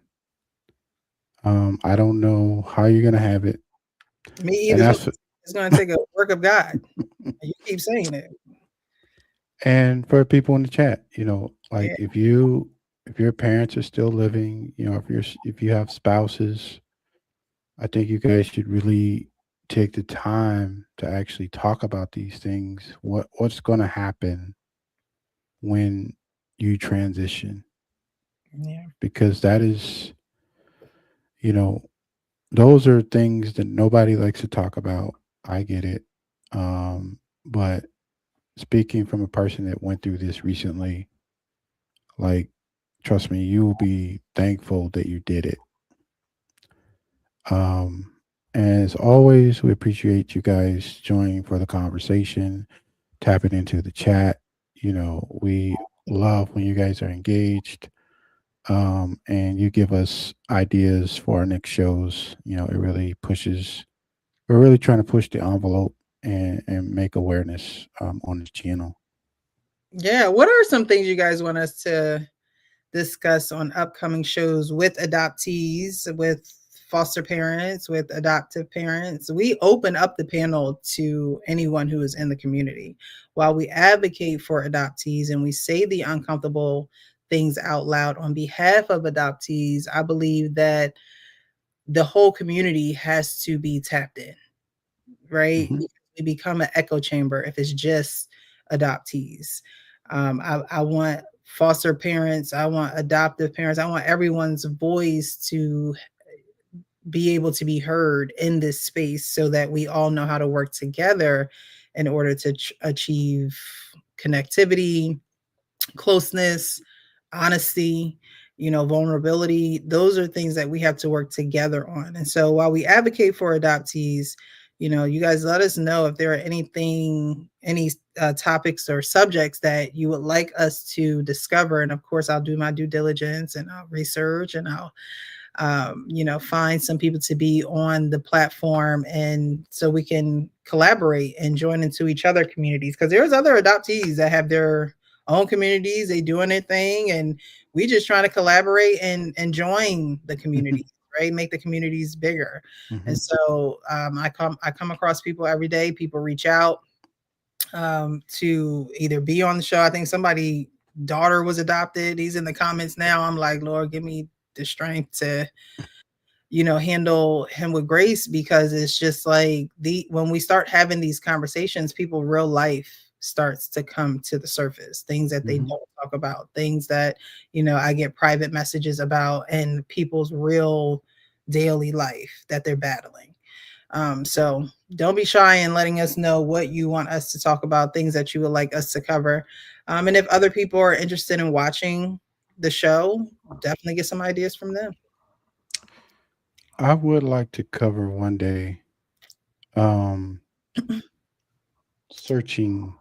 I don't know how you're gonna have it, Me and either. that's It's going to take a work of God. You keep saying it. and for people in the chat, like Yeah. if your parents are still living, if you have spouses, I think you guys should really take the time to actually talk about these things. What's going to happen when you transition? Yeah. Because that is, you know, those are things that nobody likes to talk about. I get it. But speaking from a person that went through this recently, like, trust me, you will be thankful that you did it. Um, and as always, we appreciate you guys joining for the conversation, tapping into the chat. We love when you guys are engaged, and you give us ideas for our next shows. It really pushes, we're really trying to push the envelope and make awareness on this channel. Yeah. What are some things you guys want us to discuss on upcoming shows with adoptees, with foster parents, with adoptive parents? We open up the panel to anyone who is in the community. While we advocate for adoptees and we say the uncomfortable things out loud on behalf of adoptees, I believe that the whole community has to be tapped in, right? Hmm. We become an echo chamber if it's just adoptees. I want foster parents, I want adoptive parents, I want everyone's voice to be able to be heard in this space so that we all know how to work together in order to achieve connectivity, closeness, honesty, vulnerability. Those are things that we have to work together on. And so while we advocate for adoptees, you guys let us know if there are any topics or subjects that you would like us to discover. And of course, I'll do my due diligence and I'll research and I'll find some people to be on the platform and so we can collaborate and join into each other communities, because there's other adoptees that have their own communities, they doing their thing, and we just trying to collaborate and join the community, right? Make the communities bigger. Hmm. And so I come across people every day. People reach out to either be on the show. I think somebody daughter was adopted. He's in the comments now. I'm like, Lord, give me the strength to handle him with grace, because it's just like when we start having these conversations, people real life starts to come to the surface, things that they Hmm. don't talk about, things that I get private messages about, and people's real daily life that they're battling. So don't be shy in letting us know what you want us to talk about, things that you would like us to cover. And if other people are interested in watching the show, definitely get some ideas from them. I would like to cover one day um, searching,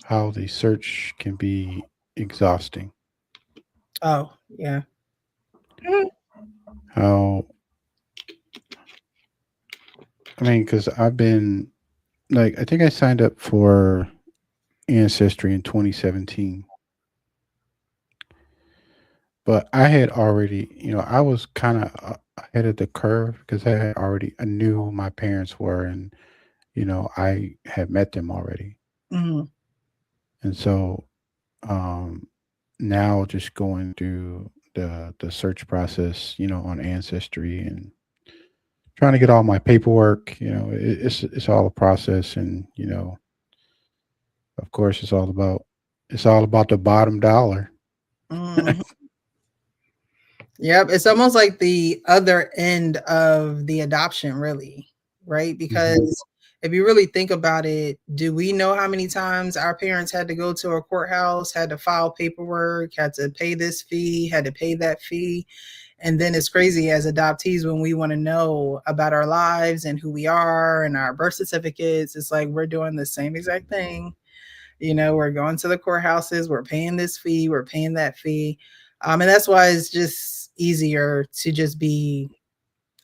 how the search can be exhausting. Oh, yeah. How, I mean, because I've been, like, I think I signed up for Ancestry in 2017, but I had already, I was kind of ahead of the curve because I knew who my parents were, and, I had met them already. Mhm. And so um, now just going through the search process, on Ancestry and trying to get all my paperwork, it's all a process, and of course, it's all about the bottom dollar. Mhm. Yep, it's almost like the other end of the adoption, really, right? Hmm. Because if you really think about it, do we know how many times our parents had to go to a courthouse, had to file paperwork, had to pay this fee, had to pay that fee? And then it's crazy as adoptees when we want to know about our lives and who we are and our birth certificates. It's like we're doing the same exact thing. We're going to the courthouses, we're paying this fee, we're paying that fee. And that's why it's just easier to just be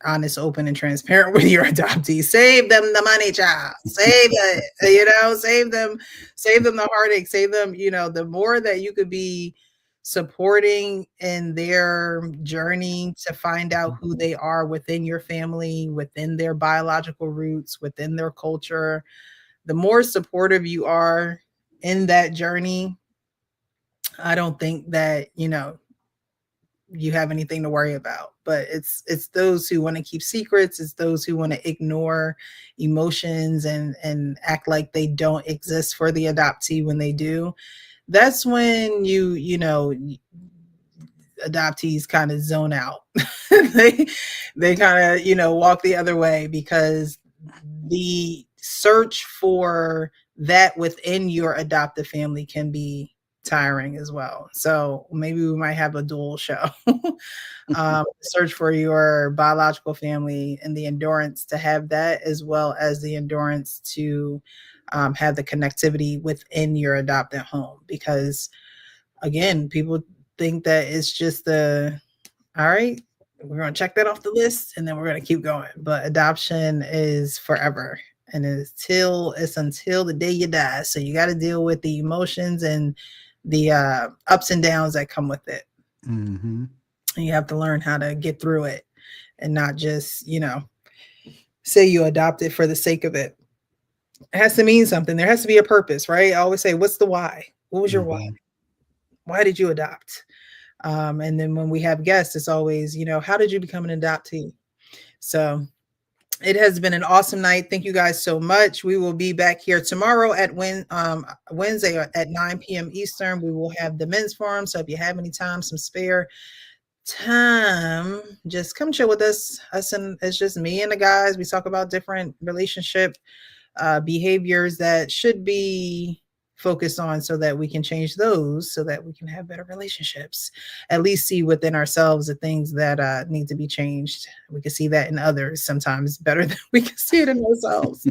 honest, open, and transparent with your adoptees. Save them the money, child. Save it. Save them the heartache. Save them, the more that you could be supporting in their journey to find out who they are within your family, within their biological roots, within their culture, the more supportive you are in that journey, I don't think that, you have anything to worry about. But it's those who want to keep secrets, it's those who want to ignore emotions and act like they don't exist for the adoptee when they do. That's when adoptees kind of zone out. they kind of walk the other way, because the search for that within your adoptive family can be tiring as well. So maybe we might have a dual show. Search for your biological family and the endurance to have that, as well as the endurance to have the connectivity within your adopted home. Because again, people think that it's just all right, we're going to check that off the list and then we're going to keep going. But adoption is forever. And it's until the day you die. So you got to deal with the emotions and the ups and downs that come with it. Mm-hmm. And you have to learn how to get through it and not just, say you adopt it for the sake of it. It has to mean something. There has to be a purpose, right? I always say, what's the why? What was your why? Why did you adopt? And then when we have guests, it's always, how did you become an adoptee? So it has been an awesome night. Thank you guys so much. We will be back here tomorrow at Wednesday at 9 p.m. Eastern. We will have the men's forum. So if you have any time, some spare time, just come chill with us. And it's just me and the guys. We talk about different relationship behaviors that should be focused on, so that we can change those, so that we can have better relationships, at least see within ourselves the things that need to be changed. We can see that in others sometimes better than we can see it in ourselves.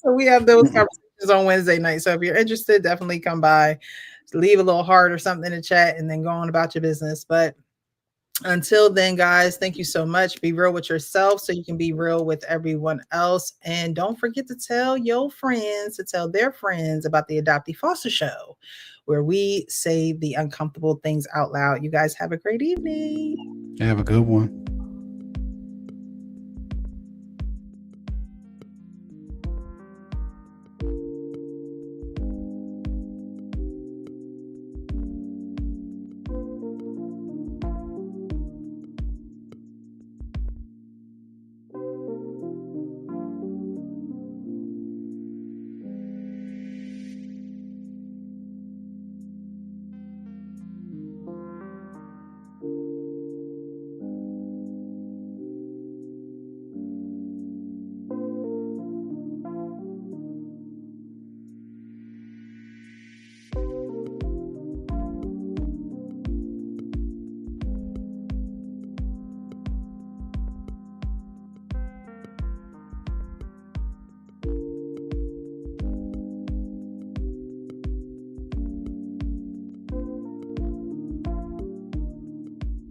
So we have those conversations on Wednesday night. So if you're interested, definitely come by, leave a little heart or something in the chat, and then go on about your business. But until then, guys, thank you so much. Be real with yourself so you can be real with everyone else. And don't forget to tell your friends to tell their friends about the Adoptee Foster Show, where we say the uncomfortable things out loud. You guys have a great evening. Have a good one.